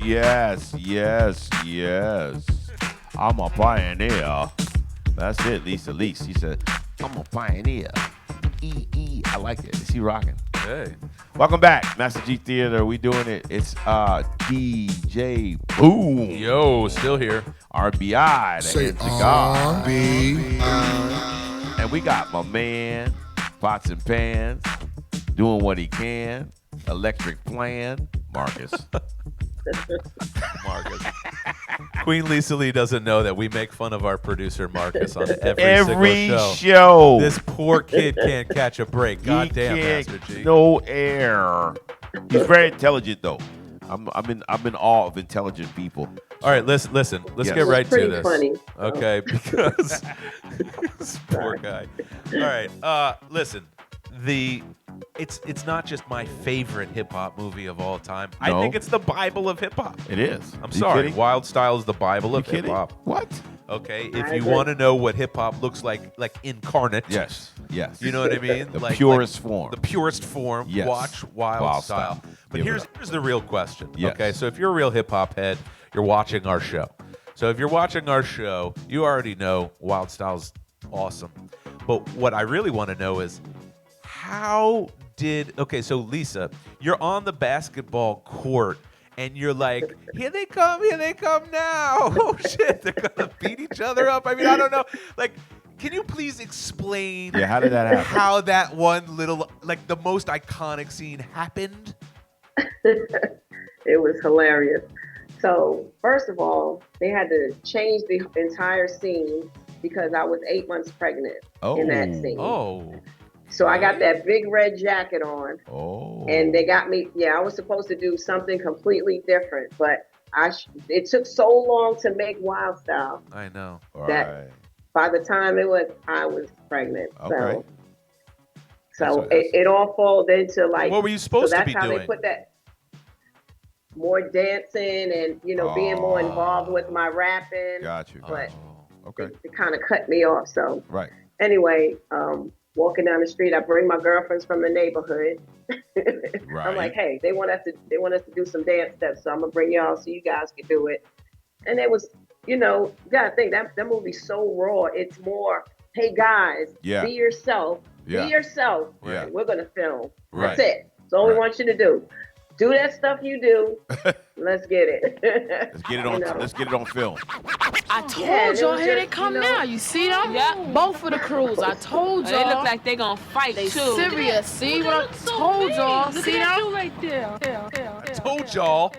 Speaker 1: Yes. I'm a pioneer. That's it, Lisa Lee. She said, I'm a pioneer. I like it. Is he rocking?
Speaker 2: Hey.
Speaker 1: Welcome back, Master G Theater. We doing it. It's DJ Boom.
Speaker 2: Yo, still here.
Speaker 1: RBI.
Speaker 4: Say
Speaker 1: The God.
Speaker 4: RBI.
Speaker 1: And we got my man, Pots and Pans, doing what he can. Electric Plan, Marcus.
Speaker 2: Marcus. Queen Lisa Lee doesn't know that we make fun of our producer Marcus on every single
Speaker 1: show.
Speaker 2: This poor kid can't catch a break. God
Speaker 1: He
Speaker 2: damn,
Speaker 1: can't,
Speaker 2: Master G.
Speaker 1: no air. He's very intelligent, though. I'm in awe of intelligent people.
Speaker 2: All right, listen. Let's
Speaker 1: Yes.
Speaker 2: get right to
Speaker 7: Pretty
Speaker 2: this.
Speaker 7: funny.
Speaker 2: Okay, because this poor guy. All right, listen. It's not just my favorite hip hop movie of all time. I
Speaker 1: No.
Speaker 2: think it's the Bible of hip hop.
Speaker 1: It is.
Speaker 2: I'm
Speaker 1: You
Speaker 2: sorry.
Speaker 1: kidding?
Speaker 2: Wild Style is the Bible
Speaker 1: You
Speaker 2: of hip
Speaker 1: kidding?
Speaker 2: hop.
Speaker 1: What?
Speaker 2: Okay, if
Speaker 7: I
Speaker 2: you
Speaker 7: agree.
Speaker 2: want to know what hip hop looks like incarnate.
Speaker 1: Yes.
Speaker 2: You know what I mean?
Speaker 1: The purest form.
Speaker 2: The purest form.
Speaker 1: Yes.
Speaker 2: Watch Wild Style. But
Speaker 1: Give it
Speaker 2: here's
Speaker 1: up.
Speaker 2: the real question.
Speaker 1: Yes.
Speaker 2: Okay, so if you're a real hip hop head, you're watching our show. So if you're watching our show, you already know Wild Style's awesome. But what I really want to know is so Lisa, you're on the basketball court and you're like, here they come now. Oh shit, they're gonna beat each other up. I mean, I don't know. Like, can you please explain
Speaker 1: Yeah, how did that happen?
Speaker 2: how that one little, like the most iconic scene happened?
Speaker 7: It was hilarious. So first of all, they had to change the entire scene because I was 8 months pregnant in that scene.
Speaker 2: Oh.
Speaker 7: So I got that big red jacket on, and they got me. Yeah, I was supposed to do something completely different, but it took so long to make Wild Style
Speaker 2: I know.
Speaker 7: that by the time I was pregnant.
Speaker 1: Okay.
Speaker 7: So it all falls into like.
Speaker 2: What were you supposed to
Speaker 7: so
Speaker 2: be
Speaker 7: that's how
Speaker 2: doing?
Speaker 7: they put that. More dancing and being more involved with my rapping.
Speaker 1: Got you.
Speaker 7: But
Speaker 1: Okay.
Speaker 7: it kind of cut me off. So
Speaker 1: Right.
Speaker 7: anyway, walking down the street, I bring my girlfriends from the neighborhood.
Speaker 1: Right.
Speaker 7: I'm like, hey, they want us to do some dance steps, so I'm gonna bring y'all so you guys can do it. And it was, you gotta think that movie's so raw. It's more, hey guys,
Speaker 1: Yeah.
Speaker 7: be yourself.
Speaker 1: Yeah.
Speaker 7: Be yourself.
Speaker 1: Yeah.
Speaker 7: We're gonna film.
Speaker 1: Right.
Speaker 7: That's it. That's all we
Speaker 1: Right.
Speaker 7: want you to do. Do that stuff you do. Let's get it.
Speaker 1: Let's get it on.
Speaker 7: You know.
Speaker 1: Let's get it on film.
Speaker 10: I told
Speaker 7: Yeah, and it
Speaker 10: y'all,
Speaker 7: was
Speaker 10: here they
Speaker 7: just,
Speaker 10: come now. You see them?
Speaker 9: Yeah.
Speaker 10: Both of the crews. I told y'all.
Speaker 9: They look like they gonna fight
Speaker 10: they
Speaker 9: too.
Speaker 10: serious. See what I told y'all? See them?
Speaker 9: right there.
Speaker 2: Told y'all.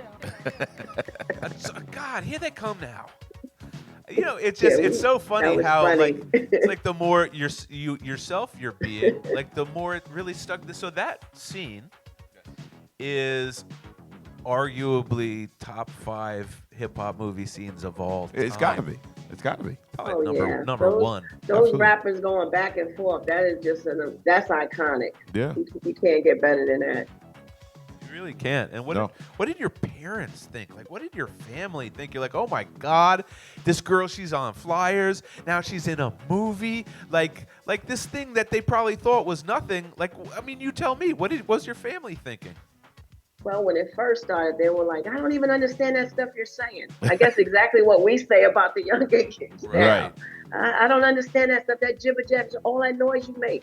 Speaker 2: God, here they come now. It's just
Speaker 7: Yeah,
Speaker 2: it's so
Speaker 7: that
Speaker 2: funny
Speaker 7: was
Speaker 2: how
Speaker 7: funny.
Speaker 2: like it's like the more yourself you're being, like the more it really stuck. So that scene is arguably top 5 hip hop movie scenes of all time.
Speaker 1: It's got to be. It's got to be.
Speaker 2: Probably
Speaker 7: yeah.
Speaker 2: number
Speaker 7: Those-
Speaker 2: one.
Speaker 7: Those
Speaker 1: Absolutely.
Speaker 7: rappers going back and forth, that is just that's iconic.
Speaker 1: Yeah.
Speaker 7: You can't get better than that.
Speaker 2: You really can't. And
Speaker 1: No.
Speaker 2: what did your parents think? Like, what did your family think? You're like, oh my God, this girl, she's on flyers. Now she's in a movie. Like this thing that they probably thought was nothing. Like, I mean, you tell me, what was your family thinking?
Speaker 7: Well, when it first started, they were like, I don't even understand that stuff you're saying. I guess exactly what we say about the younger kids now.
Speaker 1: Right.
Speaker 7: I don't understand that stuff, that jibber jabber, all that noise you make.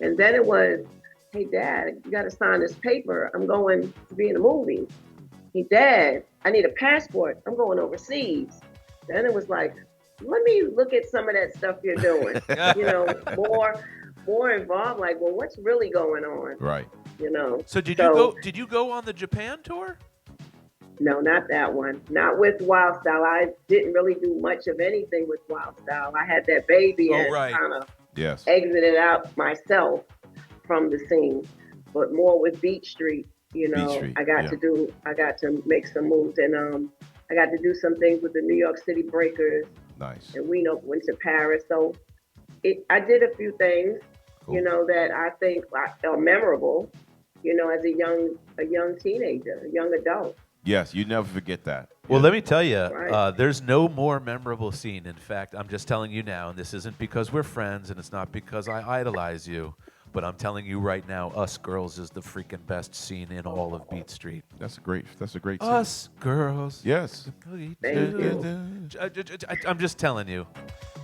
Speaker 7: And then it was, hey, Dad, you got to sign this paper. I'm going to be in a movie. Hey, Dad, I need a passport. I'm going overseas. Then it was like, let me look at some of that stuff you're doing. More involved. Like, well, what's really going on?
Speaker 1: Right.
Speaker 2: So did you go on the Japan tour?
Speaker 7: No, not that one. Not with Wild Style. I didn't really do much of anything with Wild Style. I had that baby and kind of
Speaker 1: Yes.
Speaker 7: exited out myself from the scene, but more with Beach Street.
Speaker 1: Beach Street,
Speaker 7: I got to make some moves, and I got to do some things with the New York City Breakers.
Speaker 1: Nice.
Speaker 7: And we went to Paris. So I did a few things,
Speaker 1: Cool.
Speaker 7: that I think are memorable. As a young teenager, a young adult.
Speaker 1: Yes, you never forget that.
Speaker 2: Well, let me tell you,
Speaker 7: Right.
Speaker 2: there's no more memorable scene. In fact, I'm just telling you now, and this isn't because we're friends, and it's not because I idolize you, But I'm telling you right now, Us Girls is the freaking best scene in all of Beat Street.
Speaker 1: That's a great scene.
Speaker 2: Us Girls.
Speaker 1: Yes.
Speaker 7: Thank you.
Speaker 2: I'm just telling you.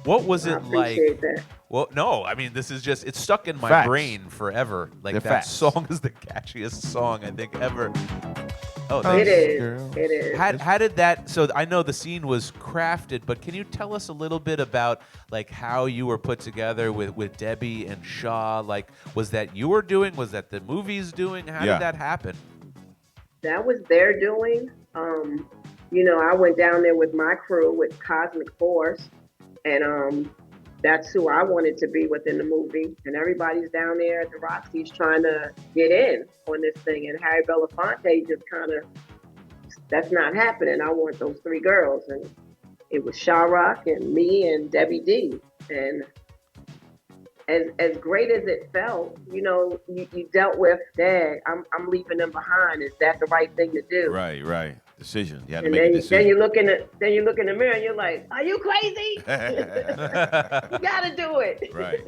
Speaker 2: What was
Speaker 7: I
Speaker 2: it like?
Speaker 7: appreciate that.
Speaker 2: Well, no, I mean, this is just, it's stuck in my
Speaker 1: Facts.
Speaker 2: brain forever. Like,
Speaker 1: They're
Speaker 2: that
Speaker 1: facts.
Speaker 2: song is the catchiest song I think ever. Oh,
Speaker 7: It
Speaker 2: thanks.
Speaker 7: is. It is.
Speaker 2: How did that, so I know the scene was crafted, but can you tell us a little bit about, like, how you were put together with Debbie and Shaw? Like, was that you were doing? Was that the movie's doing? How
Speaker 1: Yeah.
Speaker 2: did that happen?
Speaker 7: That was their doing. You know, I went down there with my crew with Cosmic Force, and that's who I wanted to be within the movie. And everybody's down there at the Roxy's trying to get in on this thing. And Harry Belafonte just kind of, that's not happening. I want those three girls. And it was Sha Rock and me and Debbie D. And as great as it felt, you know, you dealt with, Dad, I'm leaving them behind. Is that the right thing to do?
Speaker 1: Right. Decision. You had to
Speaker 7: And
Speaker 1: make a
Speaker 7: then
Speaker 1: decision.
Speaker 7: you look in the mirror and you're like, are you crazy? You gotta do it.
Speaker 1: Right.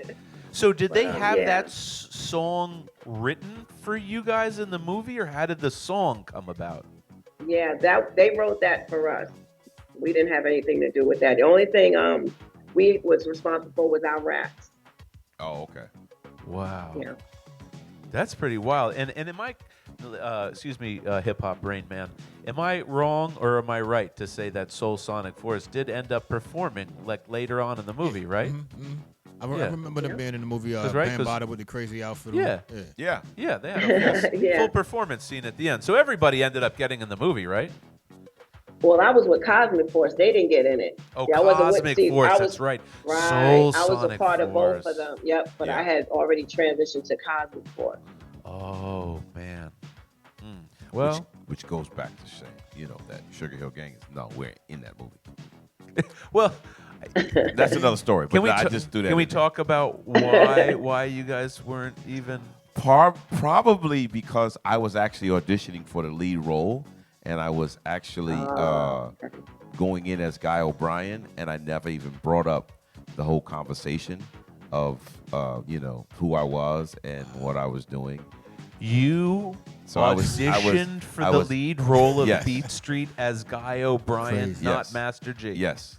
Speaker 2: So did they have
Speaker 7: yeah.
Speaker 2: that song written for you guys in the movie, or how did the song come about?
Speaker 7: Yeah, that they wrote that for us. We didn't have anything to do with that. The only thing we was responsible for was our raps.
Speaker 1: Oh, okay.
Speaker 2: Wow.
Speaker 7: Yeah.
Speaker 2: That's pretty wild. And am I, excuse me, hip hop brain man, am I wrong or am I right to say that Soul Sonic Force did end up performing like later on in the movie, right?
Speaker 3: I remember them being in the movie
Speaker 2: That's right, 'cause-
Speaker 3: Bambaataa with the crazy outfit.
Speaker 2: Yeah.
Speaker 1: Yeah.
Speaker 2: Yeah, they had a
Speaker 7: Yeah.
Speaker 2: full performance scene at the end. So everybody ended up getting in the movie, right?
Speaker 7: Well, I was with Cosmic Force. They didn't get in it.
Speaker 2: Oh,
Speaker 7: I wasn't with
Speaker 2: Cosmic
Speaker 7: Steve.
Speaker 2: Force,
Speaker 7: I was,
Speaker 2: that's right.
Speaker 7: Right.
Speaker 2: Soul
Speaker 7: I was a
Speaker 2: Sonic
Speaker 7: part of both
Speaker 2: Force.
Speaker 7: of them. Yep. But
Speaker 1: Yeah.
Speaker 7: I had already transitioned to Cosmic Force.
Speaker 2: Oh, man. Well,
Speaker 1: Which goes back to say, you know, that Sugarhill Gang is nowhere in that movie.
Speaker 2: well,
Speaker 1: That's another story. But
Speaker 2: can we
Speaker 1: I
Speaker 2: ta-
Speaker 1: just do that.
Speaker 2: Can we talk about why you guys weren't even?
Speaker 1: Probably because I was actually auditioning for the lead role, and I was actually going in as Guy O'Brien, and I never even brought up the whole conversation of you know, who I was and what I was doing.
Speaker 2: You
Speaker 1: So I was-
Speaker 2: auditioned for
Speaker 1: I
Speaker 2: the
Speaker 1: was-
Speaker 2: lead role of
Speaker 1: Yes.
Speaker 2: Beat Street as Guy O'Brien,
Speaker 3: Crazy.
Speaker 2: not
Speaker 1: Yes.
Speaker 2: Master G.
Speaker 1: Yes.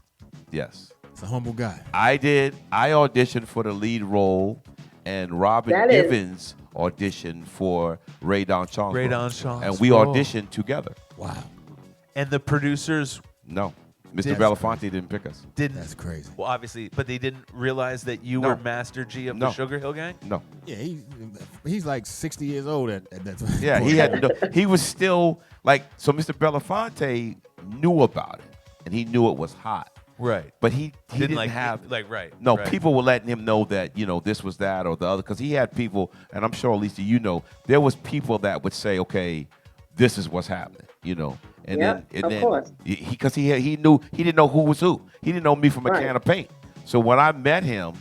Speaker 3: It's a humble guy.
Speaker 1: I did. I auditioned for the lead role, and Robin
Speaker 7: That is-
Speaker 1: Givens auditioned for Ray Don Chong's
Speaker 2: Ray
Speaker 1: role.
Speaker 2: Don Chong's
Speaker 1: and we
Speaker 2: role.
Speaker 1: auditioned together.
Speaker 3: Wow.
Speaker 2: And the producers
Speaker 1: No, Mr.
Speaker 2: That's
Speaker 1: Belafonte didn't pick us.
Speaker 2: didn't.
Speaker 3: That's crazy.
Speaker 2: Well, obviously, but they didn't realize that you
Speaker 1: No.
Speaker 2: were Master G of
Speaker 1: No.
Speaker 2: the Sugarhill Gang.
Speaker 1: No.
Speaker 3: Yeah, he's like 60 years old at that time.
Speaker 1: Yeah, he had. He was still like. So Mr. Belafonte knew about it, and he knew it was hot.
Speaker 2: Right.
Speaker 1: But he didn't
Speaker 2: like
Speaker 1: have.
Speaker 2: right.
Speaker 1: No,
Speaker 2: right.
Speaker 1: people were letting him know that, you know, this was that or the other, because he had people, and I'm sure, Lisa, you know, there was people that would say, okay, this is what's happening, you know, and
Speaker 7: Yep,
Speaker 1: then
Speaker 7: of course.
Speaker 1: because he knew, he didn't know who was who. He didn't know me from a
Speaker 7: Right.
Speaker 1: can of paint. So when I met him,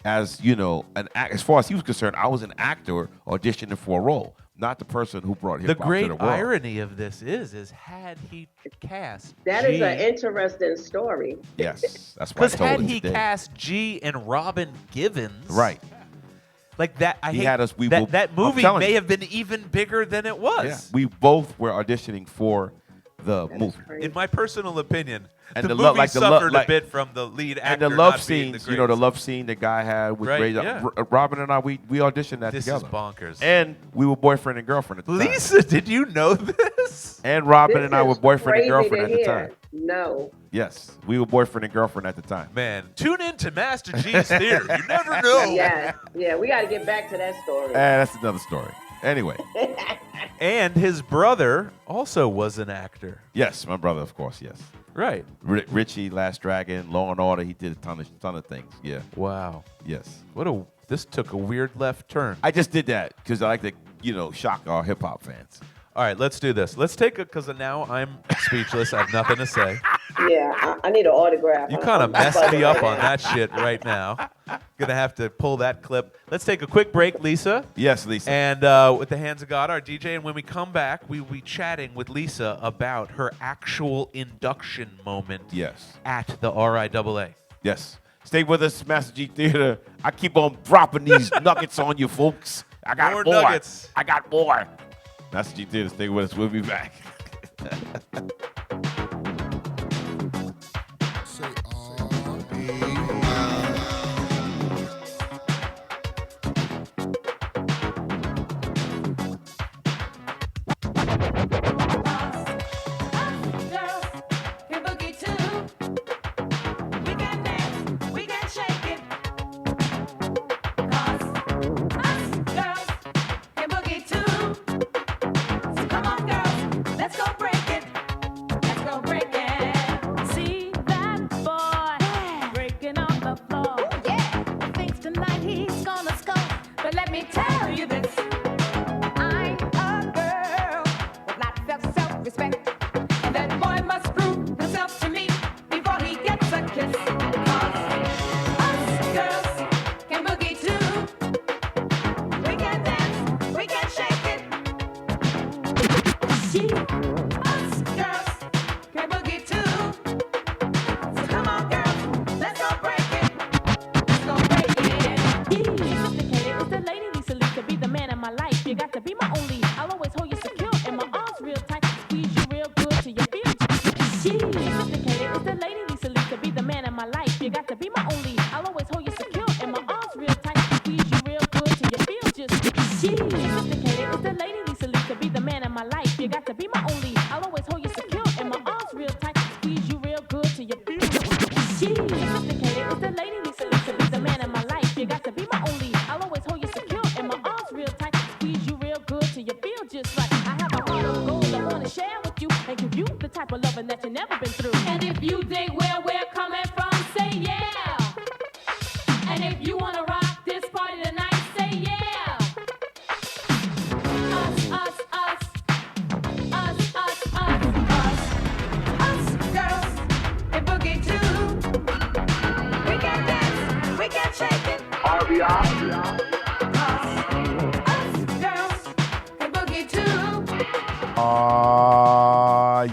Speaker 1: as you know, as far as he was concerned, I was an actor auditioning for a role, not the person who brought hip
Speaker 2: The
Speaker 1: hop
Speaker 2: great
Speaker 1: to the world.
Speaker 2: irony of this is had he cast
Speaker 7: That
Speaker 2: G,
Speaker 7: is an interesting story.
Speaker 1: Yes, that's why I
Speaker 2: because
Speaker 1: told
Speaker 2: had
Speaker 1: him
Speaker 2: he
Speaker 1: today.
Speaker 2: cast G and Robin Givens,
Speaker 1: Right.
Speaker 2: Like that, I
Speaker 1: He
Speaker 2: hate
Speaker 1: had us- we
Speaker 2: that,
Speaker 1: will-
Speaker 2: that
Speaker 1: I'm
Speaker 2: movie
Speaker 1: telling
Speaker 2: may
Speaker 1: you.
Speaker 2: have been even bigger than it was.
Speaker 1: Yeah, we both were auditioning for the movie.
Speaker 2: In my personal opinion,
Speaker 1: And
Speaker 2: the
Speaker 1: the
Speaker 2: movie
Speaker 1: lo- like the lo-
Speaker 2: suffered
Speaker 1: like-
Speaker 2: a bit from the lead actor
Speaker 1: And the love
Speaker 2: not being
Speaker 1: scenes,
Speaker 2: the
Speaker 1: you know, the
Speaker 2: greatest.
Speaker 1: love scene the guy had with
Speaker 2: Right,
Speaker 1: Ray,
Speaker 2: yeah.
Speaker 1: Robin and I, we auditioned that
Speaker 2: This is
Speaker 1: together.
Speaker 2: bonkers.
Speaker 1: And we were boyfriend and girlfriend at the time.
Speaker 2: Lisa, did you know this?
Speaker 1: And Robin
Speaker 7: This
Speaker 1: and I were
Speaker 7: is
Speaker 1: boyfriend and
Speaker 7: crazy
Speaker 1: girlfriend
Speaker 7: to
Speaker 1: at the
Speaker 7: hear.
Speaker 1: time.
Speaker 7: No.
Speaker 1: Yes, we were boyfriend and girlfriend at the time.
Speaker 2: Man, tune in to Master G's Theater. You never know.
Speaker 7: Yeah, yeah, we got to get back to that story.
Speaker 1: That's another story. Anyway,
Speaker 2: And his brother also was an actor.
Speaker 1: yes, my brother, of course, yes.
Speaker 2: Right.
Speaker 1: Richie, Last Dragon, Law and Order. He did a ton of things. Yeah,
Speaker 2: Wow.
Speaker 1: yes.
Speaker 2: This took a weird left turn.
Speaker 1: I just did that because I like to, you know, shock our hip hop fans.
Speaker 2: All right, let's do this. Let's take it because now I'm speechless. I have nothing to say.
Speaker 7: Yeah, I need an autograph.
Speaker 2: You kind of
Speaker 7: I'm
Speaker 2: messed me
Speaker 7: buzzing
Speaker 2: up
Speaker 7: right
Speaker 2: on
Speaker 7: now.
Speaker 2: that shit right now. Gonna have to pull that clip. Let's take a quick break, Lisa.
Speaker 1: Yes, Lisa.
Speaker 2: And with the hands of God, our DJ, and when we come back, we will be chatting with Lisa about her actual induction moment
Speaker 1: Yes.
Speaker 2: at the RIAA.
Speaker 1: Yes. Stay with us, Master G Theater. I keep on dropping these nuggets on you, folks. I got
Speaker 2: More
Speaker 1: more.
Speaker 2: nuggets.
Speaker 1: I got more. Master G Theater, stay with us. We'll be back.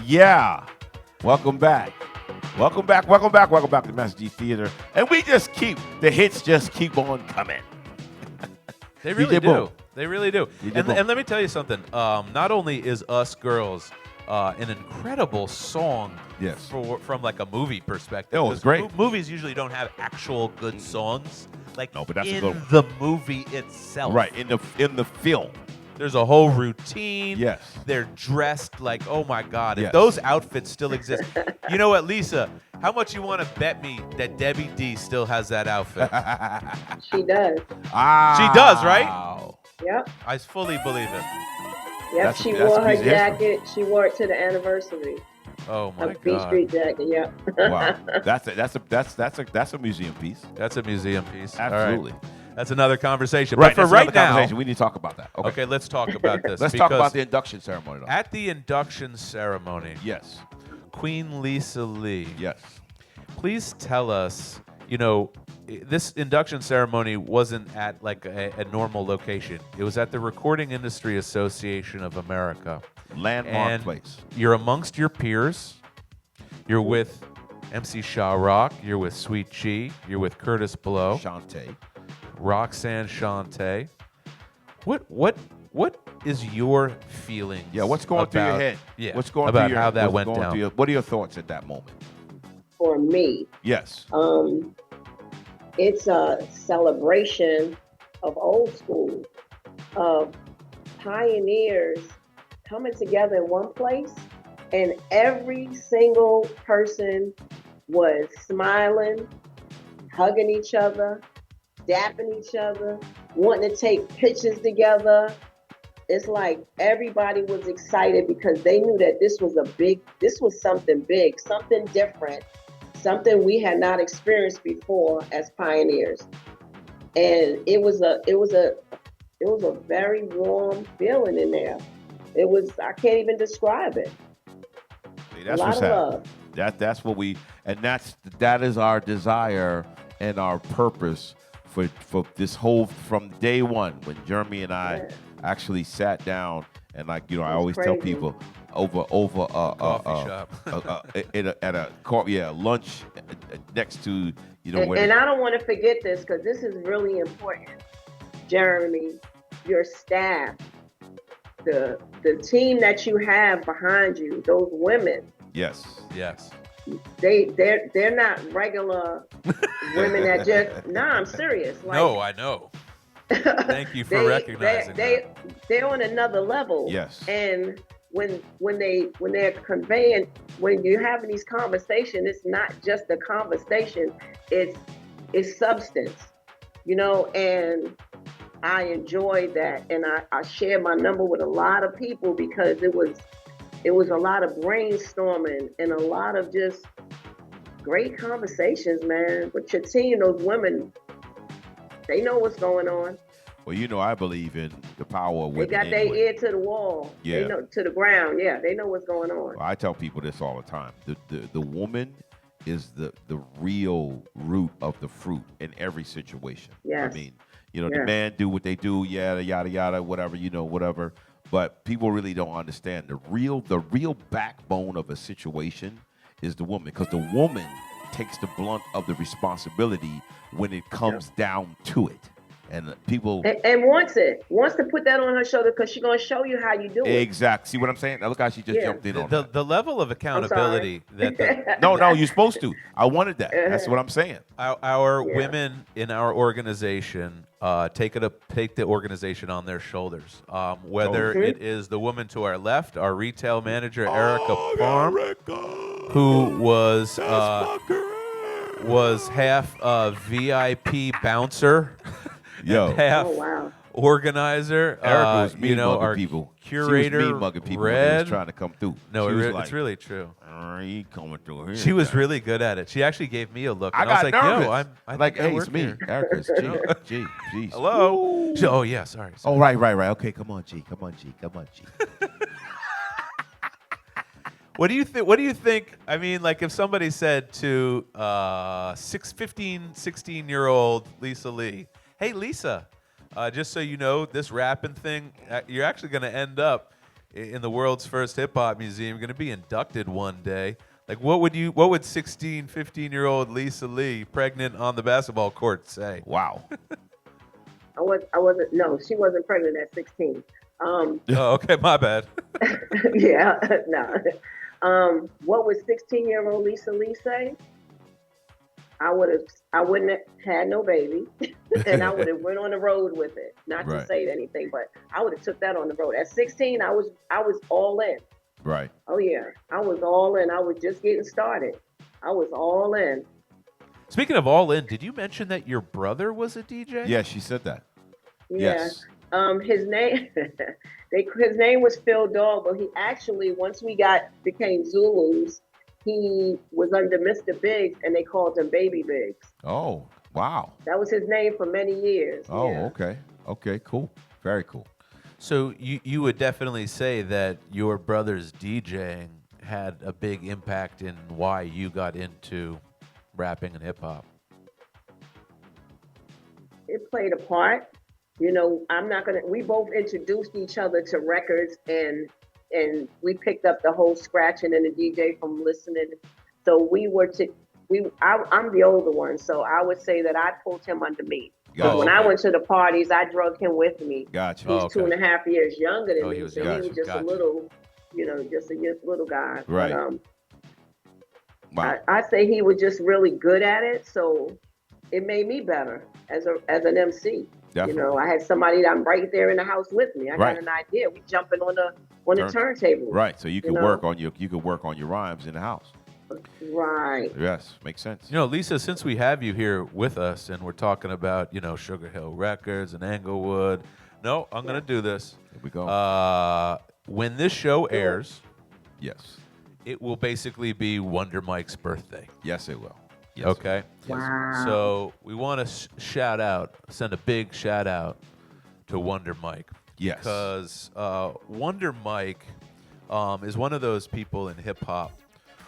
Speaker 1: Yeah. Welcome back. Welcome back to Master G Theater. And the hits just keep on coming.
Speaker 2: They really do.
Speaker 1: Boom.
Speaker 2: They really do. And let me tell you something. Not only is Us Girls an incredible song from like a movie perspective.
Speaker 1: Oh, it's great.
Speaker 2: Movies usually don't have actual good songs. Like
Speaker 1: no, but that's
Speaker 2: in
Speaker 1: a good one.
Speaker 2: the movie itself.
Speaker 1: Right, in the film.
Speaker 2: There's a whole routine.
Speaker 1: Yes.
Speaker 2: They're dressed like, oh my God.
Speaker 1: Yes.
Speaker 2: If those outfits still exist. You know what, Lisa? How much you want to bet me that Debbie D still has that outfit?
Speaker 7: She does.
Speaker 2: She does, right?
Speaker 7: Yep.
Speaker 2: I fully believe it.
Speaker 7: Yep, she wore her jacket. She wore it to the anniversary.
Speaker 2: Oh my
Speaker 7: God. B Street jacket, yep.
Speaker 1: Wow. That's a museum piece.
Speaker 2: That's a museum piece.
Speaker 1: Absolutely.
Speaker 2: All right. That's another conversation.
Speaker 1: Right,
Speaker 2: but for right now,
Speaker 1: we need to talk about that.
Speaker 2: Okay, let's talk about this.
Speaker 1: Let's talk about the induction ceremony. Though.
Speaker 2: At the induction ceremony,
Speaker 1: yes,
Speaker 2: Queen Lisa Lee.
Speaker 1: Yes.
Speaker 2: Please tell us, this induction ceremony wasn't at like a normal location. It was at the Recording Industry Association of America.
Speaker 1: Landmark place.
Speaker 2: You're amongst your peers. You're with MC Shaw Rock. You're with Sweet Chi. You're with Curtis Blow.
Speaker 1: Shantae.
Speaker 2: Roxanne Shante. What is your feeling?
Speaker 1: Yeah, what's going through your head?
Speaker 2: Yeah,
Speaker 1: what's going
Speaker 2: about
Speaker 1: through your,
Speaker 2: how that went down?
Speaker 1: What are your thoughts at that moment?
Speaker 7: For me,
Speaker 1: yes,
Speaker 7: it's a celebration of old school, of pioneers coming together in one place, and every single person was smiling, hugging each other, dapping each other, wanting to take pictures together. It's like everybody was excited because they knew that this was something big, something different, something we had not experienced before as pioneers. And it was a very warm feeling in there. I can't even describe it.
Speaker 1: See, that's
Speaker 7: a lot
Speaker 1: what's
Speaker 7: of love.
Speaker 1: That's what that is our desire and our purpose for this whole, from day one when Jeremy and I actually sat down and I always tell people, over
Speaker 2: Coffee shop.
Speaker 1: at a lunch next to
Speaker 7: And I don't want to forget this because this is really important. Jeremy, your staff, the team that you have behind you, those women.
Speaker 1: Yes.
Speaker 7: They're not regular women that just. Nah, I'm serious. Like,
Speaker 2: no, I know. Thank you for recognizing that.
Speaker 7: They're on another level.
Speaker 1: Yes.
Speaker 7: And when they're conveying, when you're having these conversations, it's not just a conversation. It's substance, and I enjoyed that, and I shared my number with a lot of people because it was a lot of brainstorming and a lot of just great conversations, man. But your team, those women, they know what's going on.
Speaker 1: Well, I believe in the power of women.
Speaker 7: They got their ear to the wall.
Speaker 1: Yeah.
Speaker 7: They know, to the ground. Yeah, they know what's going on.
Speaker 1: Well, I tell people this all the time. The woman is the real root of the fruit in every situation.
Speaker 7: Yes.
Speaker 1: I mean, the man do what they do, yada yada yada, whatever, whatever. But people really don't understand the real backbone of a situation is the woman, because the woman takes the blunt of the responsibility when it comes down to it. And people
Speaker 7: and wants to put that on her shoulder because she's gonna show you how you do it.
Speaker 1: Exactly. See what I'm saying? Now look how she just jumped in on that.
Speaker 2: The level of accountability that
Speaker 1: No, you're supposed to. I wanted that. That's what I'm saying.
Speaker 2: Our women in our organization take the organization on their shoulders. Whether it is the woman to our left, our retail manager Erica Parm, who was half VIP bouncer. Half organizer.
Speaker 1: Erica was mean mugging
Speaker 2: our
Speaker 1: people.
Speaker 2: Curator,
Speaker 1: she was mean mugging people when
Speaker 2: Red.
Speaker 1: they was trying to come through.
Speaker 2: No,
Speaker 1: it's
Speaker 2: it's really true.
Speaker 1: He coming through here.
Speaker 2: She was really good at it. She actually gave me a look.
Speaker 1: I
Speaker 2: And
Speaker 1: got
Speaker 2: was like,
Speaker 1: nervous.
Speaker 2: Yo, I'm
Speaker 1: like, hey,
Speaker 2: work
Speaker 1: it's me,
Speaker 2: here.
Speaker 1: Erica's G. Jeez.
Speaker 2: Hello. Oh yeah, sorry.
Speaker 1: Oh right. Okay, come on, G.
Speaker 2: What do you think? What do you think? I mean, like if somebody said to 16-year-old Lisa Lee, "Hey, Lisa, just so you know, this rapping thing, you're actually going to end up in the world's first hip hop museum. You're going to be inducted one day." Like, what would 15-year-old Lisa Lee, pregnant on the basketball court, say?
Speaker 1: Wow.
Speaker 7: I wasn't. No, she wasn't pregnant at 16.
Speaker 2: Oh, okay, my bad.
Speaker 7: Yeah, no. What would 16-year-old Lisa Lee say? I wouldn't have had no baby, and I would have went on the road with it. Not to say anything, but I would have took that on the road. At 16, I was all in.
Speaker 1: Right.
Speaker 7: Oh yeah, I was all in. I was just getting started. I was all in.
Speaker 2: Speaking of all in, did you mention that your brother was a DJ?
Speaker 1: Yeah, she said that.
Speaker 7: Yeah.
Speaker 1: Yes.
Speaker 7: His name was Phil Dog, but he actually, once we became Zulus, he was under Mr. Biggs, and they called him Baby Biggs.
Speaker 1: Oh, wow.
Speaker 7: That was his name for many years.
Speaker 1: Oh,
Speaker 7: yeah.
Speaker 1: okay. Okay, cool. Very cool.
Speaker 2: So you would definitely say that your brother's DJing had a big impact in why you got into rapping and hip hop.
Speaker 7: It played a part. We both introduced each other to records, and we picked up the whole scratching and the DJ from listening. So I'm the older one, so I would say that I pulled him under me. Because when I went to the parties, I drug him with me.
Speaker 1: Gotcha.
Speaker 7: He's 2.5 years younger than me, so he was just a little, just a little guy.
Speaker 1: Right.
Speaker 7: But, I say he was just really good at it, so it made me better as an MC.
Speaker 1: Definitely.
Speaker 7: I had somebody that I'm right there in the house with me. I got an idea. We jumping on the turntable.
Speaker 1: Right. So you can work on your rhymes in the house.
Speaker 7: Right.
Speaker 1: Yes, makes sense.
Speaker 2: Lisa, since we have you here with us and we're talking about, Sugarhill Records and Englewood. No, I'm going to do this.
Speaker 1: Here we go.
Speaker 2: When this show airs,
Speaker 1: yes,
Speaker 2: it will basically be Wonder Mike's birthday.
Speaker 1: Yes, it will. Yes,
Speaker 2: okay.
Speaker 1: Yes.
Speaker 7: Wow.
Speaker 2: So we want to send a big shout out to Wonder Mike.
Speaker 1: Yes.
Speaker 2: Because Wonder Mike is one of those people in hip hop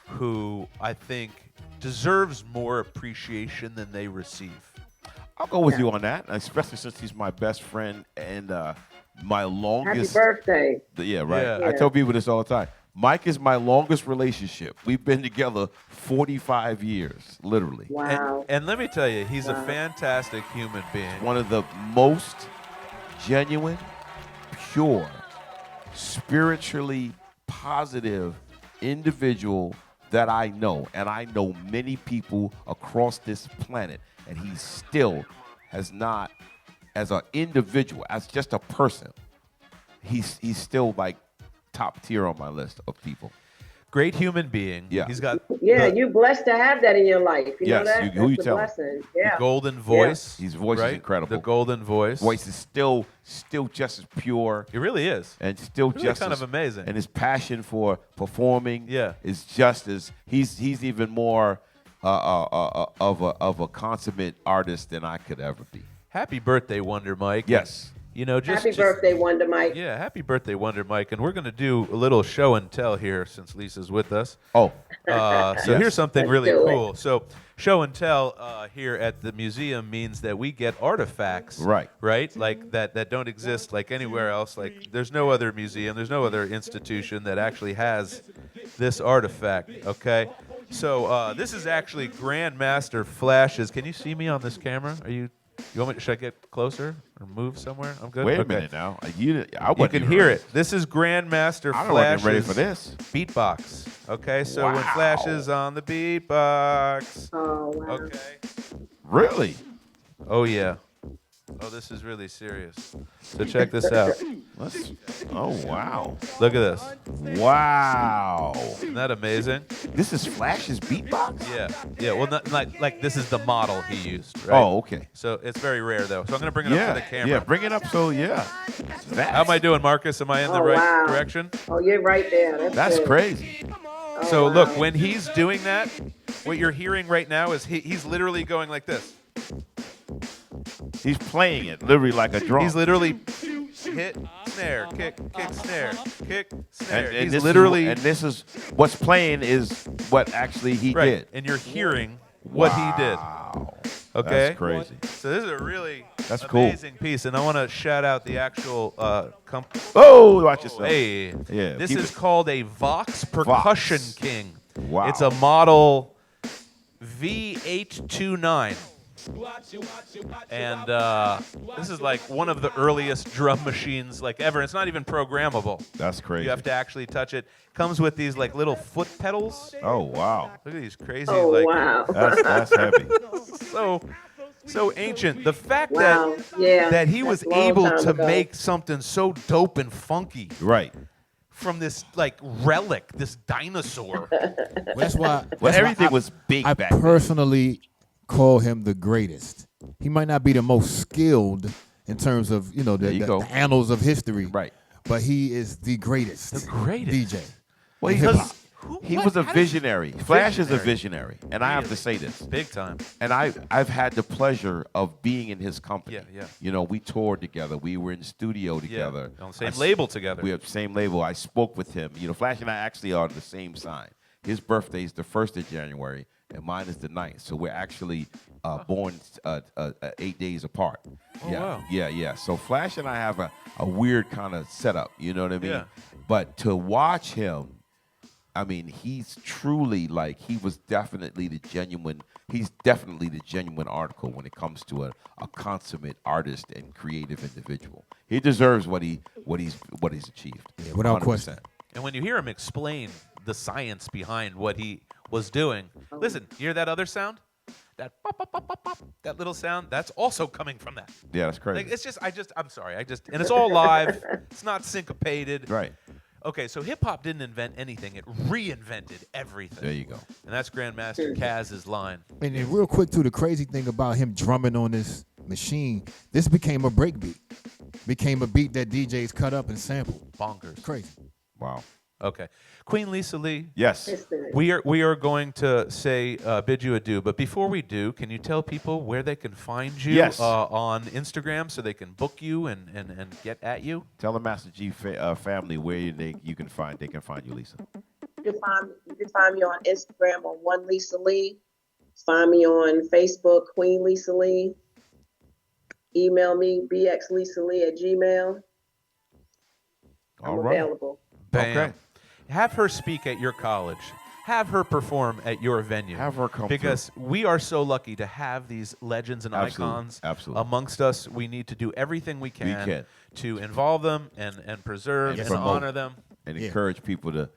Speaker 2: who I think deserves more appreciation than they receive.
Speaker 1: I'll go with you on that, especially since he's my best friend and my longest.
Speaker 7: Happy birthday.
Speaker 1: Yeah, right.
Speaker 7: Yeah.
Speaker 1: I tell people this all the time. Mike is my longest relationship. We've been together 45 years, literally.
Speaker 7: Wow.
Speaker 2: And let me tell you, he's a fantastic human being.
Speaker 1: One of the most genuine, pure, spiritually positive individual that I know. And I know many people across this planet, and he still has not, as an individual, as just a person, he's still like top tier on my list of people.
Speaker 2: Great human being.
Speaker 1: Yeah.
Speaker 2: He's got
Speaker 7: You're blessed to have that in your life. You know
Speaker 1: Yes,
Speaker 7: that?
Speaker 1: who you
Speaker 7: That's a
Speaker 1: telling?
Speaker 7: blessing.
Speaker 2: the
Speaker 7: Yeah.
Speaker 2: golden voice.
Speaker 1: His voice
Speaker 2: right?
Speaker 1: is incredible.
Speaker 2: The golden voice.
Speaker 1: Voice is still just as pure.
Speaker 2: It really is.
Speaker 1: And still
Speaker 2: Really
Speaker 1: just
Speaker 2: kind
Speaker 1: as,
Speaker 2: of amazing.
Speaker 1: And his passion for performing
Speaker 2: Yeah.
Speaker 1: is just as he's even more of a consummate artist than I could ever be.
Speaker 2: Happy birthday, Wonder Mike.
Speaker 1: Yes.
Speaker 2: You know,
Speaker 7: Happy birthday, Wonder Mike.
Speaker 2: Yeah, happy birthday, Wonder Mike. And we're going to do a little show and tell here since Lisa's with us.
Speaker 1: Oh.
Speaker 2: So
Speaker 1: Yes.
Speaker 2: here's something
Speaker 7: Let's
Speaker 2: really
Speaker 7: do it.
Speaker 2: cool. So show and tell here at the museum means that we get artifacts.
Speaker 1: Right.
Speaker 2: Right? Like that don't exist like anywhere else. Like there's no other museum, there's no other institution that actually has this artifact. Okay. So this is actually Grandmaster Flash's. Can you see me on this camera? You want me? Should I get closer or move somewhere? I'm good.
Speaker 1: Wait a
Speaker 2: Okay.
Speaker 1: minute now. I
Speaker 2: You
Speaker 1: wasn't
Speaker 2: can
Speaker 1: even
Speaker 2: hear
Speaker 1: ready.
Speaker 2: it. This is Grandmaster
Speaker 1: I wasn't ready
Speaker 2: Flash's
Speaker 1: for this.
Speaker 2: beatbox. Okay, so when
Speaker 1: Wow.
Speaker 2: Flash is on the beatbox.
Speaker 7: Oh, wow.
Speaker 2: Okay.
Speaker 1: Really?
Speaker 2: Oh yeah. Oh, this is really serious. So check this out.
Speaker 1: Oh wow.
Speaker 2: Look at this.
Speaker 1: Wow.
Speaker 2: Isn't that amazing?
Speaker 1: This is Flash's beatbox?
Speaker 2: Yeah. Yeah. Well, not like this is the model he used. Right?
Speaker 1: Oh, okay.
Speaker 2: So it's very rare though. So I'm gonna bring it up to the camera.
Speaker 1: Yeah, bring it up so yeah.
Speaker 2: How am I doing, Marcus? Am I in the
Speaker 7: Oh,
Speaker 2: right
Speaker 7: wow.
Speaker 2: direction?
Speaker 7: Oh, you're right there.
Speaker 1: That's
Speaker 7: good.
Speaker 1: crazy.
Speaker 7: Oh,
Speaker 2: So
Speaker 7: wow.
Speaker 2: look, when he's doing that, what you're hearing right now is he's literally going like this.
Speaker 1: He's playing it literally like a drum.
Speaker 2: He's literally hit, snare, kick, snare, kick, snare.
Speaker 1: and
Speaker 2: He's
Speaker 1: this
Speaker 2: literally
Speaker 1: is, and this is what's playing is what actually he
Speaker 2: right,
Speaker 1: did.
Speaker 2: and you're hearing what he did.
Speaker 1: Wow.
Speaker 2: Okay,
Speaker 1: That's crazy.
Speaker 2: So this is a really
Speaker 1: That's cool.
Speaker 2: amazing piece, and I want to shout out the actual company.
Speaker 1: Oh, watch yourself.
Speaker 2: Hey,
Speaker 1: Yeah,
Speaker 2: this
Speaker 1: keep
Speaker 2: is
Speaker 1: it-
Speaker 2: called a Vox Percussion King.
Speaker 1: Wow.
Speaker 2: It's a model V829. And this is like one of the earliest drum machines like ever. It's not even programmable.
Speaker 1: That's crazy.
Speaker 2: You have to actually touch it. Comes with these like little foot pedals.
Speaker 1: Oh wow.
Speaker 2: Look at these crazy
Speaker 7: Oh,
Speaker 2: like
Speaker 7: wow.
Speaker 1: That's heavy.
Speaker 2: so ancient. The fact
Speaker 7: Wow. Yeah,
Speaker 2: that he was
Speaker 7: that's a long
Speaker 2: able
Speaker 7: time
Speaker 2: to
Speaker 7: ago.
Speaker 2: make something so dope and funky
Speaker 1: Right.
Speaker 2: from this like relic, this dinosaur.
Speaker 3: Well, that's why.
Speaker 1: Well,
Speaker 3: that's why
Speaker 1: everything was big
Speaker 3: I
Speaker 1: back then.
Speaker 3: personally call him the greatest. He might not be the most skilled in terms of
Speaker 1: There you go.
Speaker 3: the annals of history,
Speaker 1: Right.
Speaker 3: but he is the greatest.
Speaker 2: The greatest.
Speaker 3: DJ.
Speaker 1: Well,
Speaker 3: in hip-hop.
Speaker 1: he was a visionary. Flash is a visionary, and I have to say this.
Speaker 2: Big time.
Speaker 1: And I've had the pleasure of being in his company.
Speaker 2: Yeah, yeah.
Speaker 1: You know, we toured together. We were in the studio together.
Speaker 2: On the same label together.
Speaker 1: We have the same label. I spoke with him. You know, Flash and I actually are the same sign. His birthday is the 1st of January, and mine is the 9th. So we're actually born 8 days apart. Yeah,
Speaker 2: wow.
Speaker 1: yeah. So Flash and I have a weird kind of setup. You know what I mean?
Speaker 2: Yeah.
Speaker 1: But to watch him, I mean, he's truly like he's definitely the genuine article when it comes to a consummate artist and creative individual. He deserves what he's achieved.
Speaker 3: Yeah, without
Speaker 1: 100%.
Speaker 3: question.
Speaker 2: And when you hear him explain the science behind what he was doing, listen, you hear that other sound? That pop, pop, pop, pop, pop, that little sound, that's also coming from that.
Speaker 1: Yeah, that's crazy.
Speaker 2: Like, it's just, I'm sorry, and it's all live. It's not syncopated.
Speaker 1: Right.
Speaker 2: Okay, so hip hop didn't invent anything; it reinvented everything.
Speaker 1: There you go.
Speaker 2: And that's Grandmaster Kaz's line.
Speaker 3: And then real quick too, the crazy thing about him drumming on this machine, this became a break beat. Became a beat that DJs cut up and sampled.
Speaker 2: Bonkers.
Speaker 3: Crazy.
Speaker 1: Wow.
Speaker 2: Okay, Queen Lisa Lee.
Speaker 1: Yes.
Speaker 2: We are going to say bid you adieu, but before we do, can you tell people where they can find you
Speaker 1: Yes.
Speaker 2: on Instagram so they can book you and get at you?
Speaker 1: Tell the Master G family where they can find you, Lisa.
Speaker 7: You can find me on Instagram on One Lisa Lee. Find me on Facebook, Queen Lisa Lee. Email me, bxlisalee@gmail.com. I'm
Speaker 1: All right.
Speaker 7: available.
Speaker 2: Bam.
Speaker 1: Okay.
Speaker 2: have her speak at your college. Have her perform at your venue.
Speaker 1: Have her come
Speaker 2: because we are so lucky to have these legends and icons amongst us. We need to do everything we can to involve them and preserve and honor them
Speaker 1: and encourage people to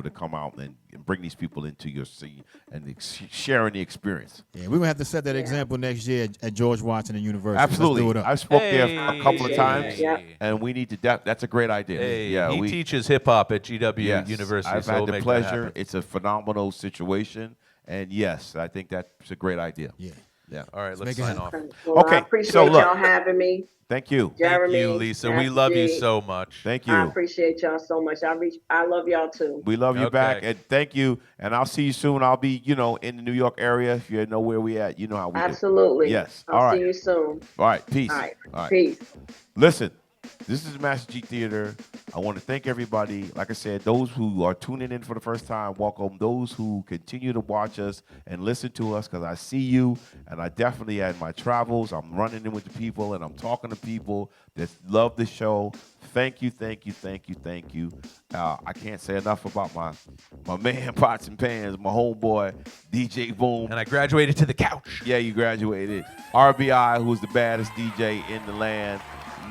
Speaker 1: come out and bring these people into your scene and sharing the experience.
Speaker 3: Yeah, we're gonna have to set that example next year at George Washington University.
Speaker 1: Absolutely,
Speaker 3: Let's do it up.
Speaker 1: I've spoke there a couple of times, and we need to. That's a great idea.
Speaker 2: He teaches hip hop at GW University.
Speaker 1: I've had the pleasure. It's a phenomenal situation, and yes, I think that's a great idea. Yeah.
Speaker 2: All right, let's sign off.
Speaker 7: Well, I appreciate y'all having me.
Speaker 1: Thank you.
Speaker 7: Jeremy,
Speaker 2: thank you, Lisa. We love you so much.
Speaker 1: Thank you.
Speaker 7: I appreciate y'all so much. I love y'all too.
Speaker 1: We love you back, and thank you. And I'll see you soon. I'll be, in the New York area. If you know where we at, you know how we
Speaker 7: Absolutely.
Speaker 1: do. Yes.
Speaker 7: I'll see you soon.
Speaker 1: All right. Peace.
Speaker 7: All right.
Speaker 1: All right.
Speaker 7: Peace.
Speaker 1: Listen, this is Master G Theater. I want to thank everybody. Like I said, those who are tuning in for the first time, welcome. Those who continue to watch us and listen to us, because I see you, and I definitely, at my travels, I'm running in with the people, and I'm talking to people that love the show. Thank you, thank you, thank you, thank you. I can't say enough about my man, Pots and Pans, my homeboy, DJ Boom.
Speaker 2: And I graduated to the couch.
Speaker 1: Yeah, you graduated. RBI, who's the baddest DJ in the land.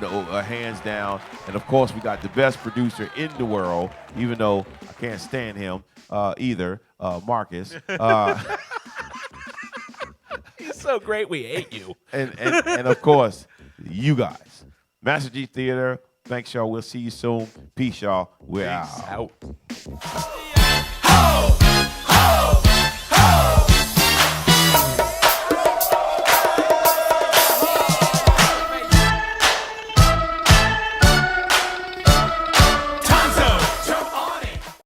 Speaker 1: No, hands down. And of course, we got the best producer in the world, even though I can't stand him either, Marcus.
Speaker 2: He's so great, we hate you.
Speaker 1: and of course, you guys. Master G Theater, thanks, y'all. We'll see you soon. Peace, y'all. We're out.
Speaker 2: Out.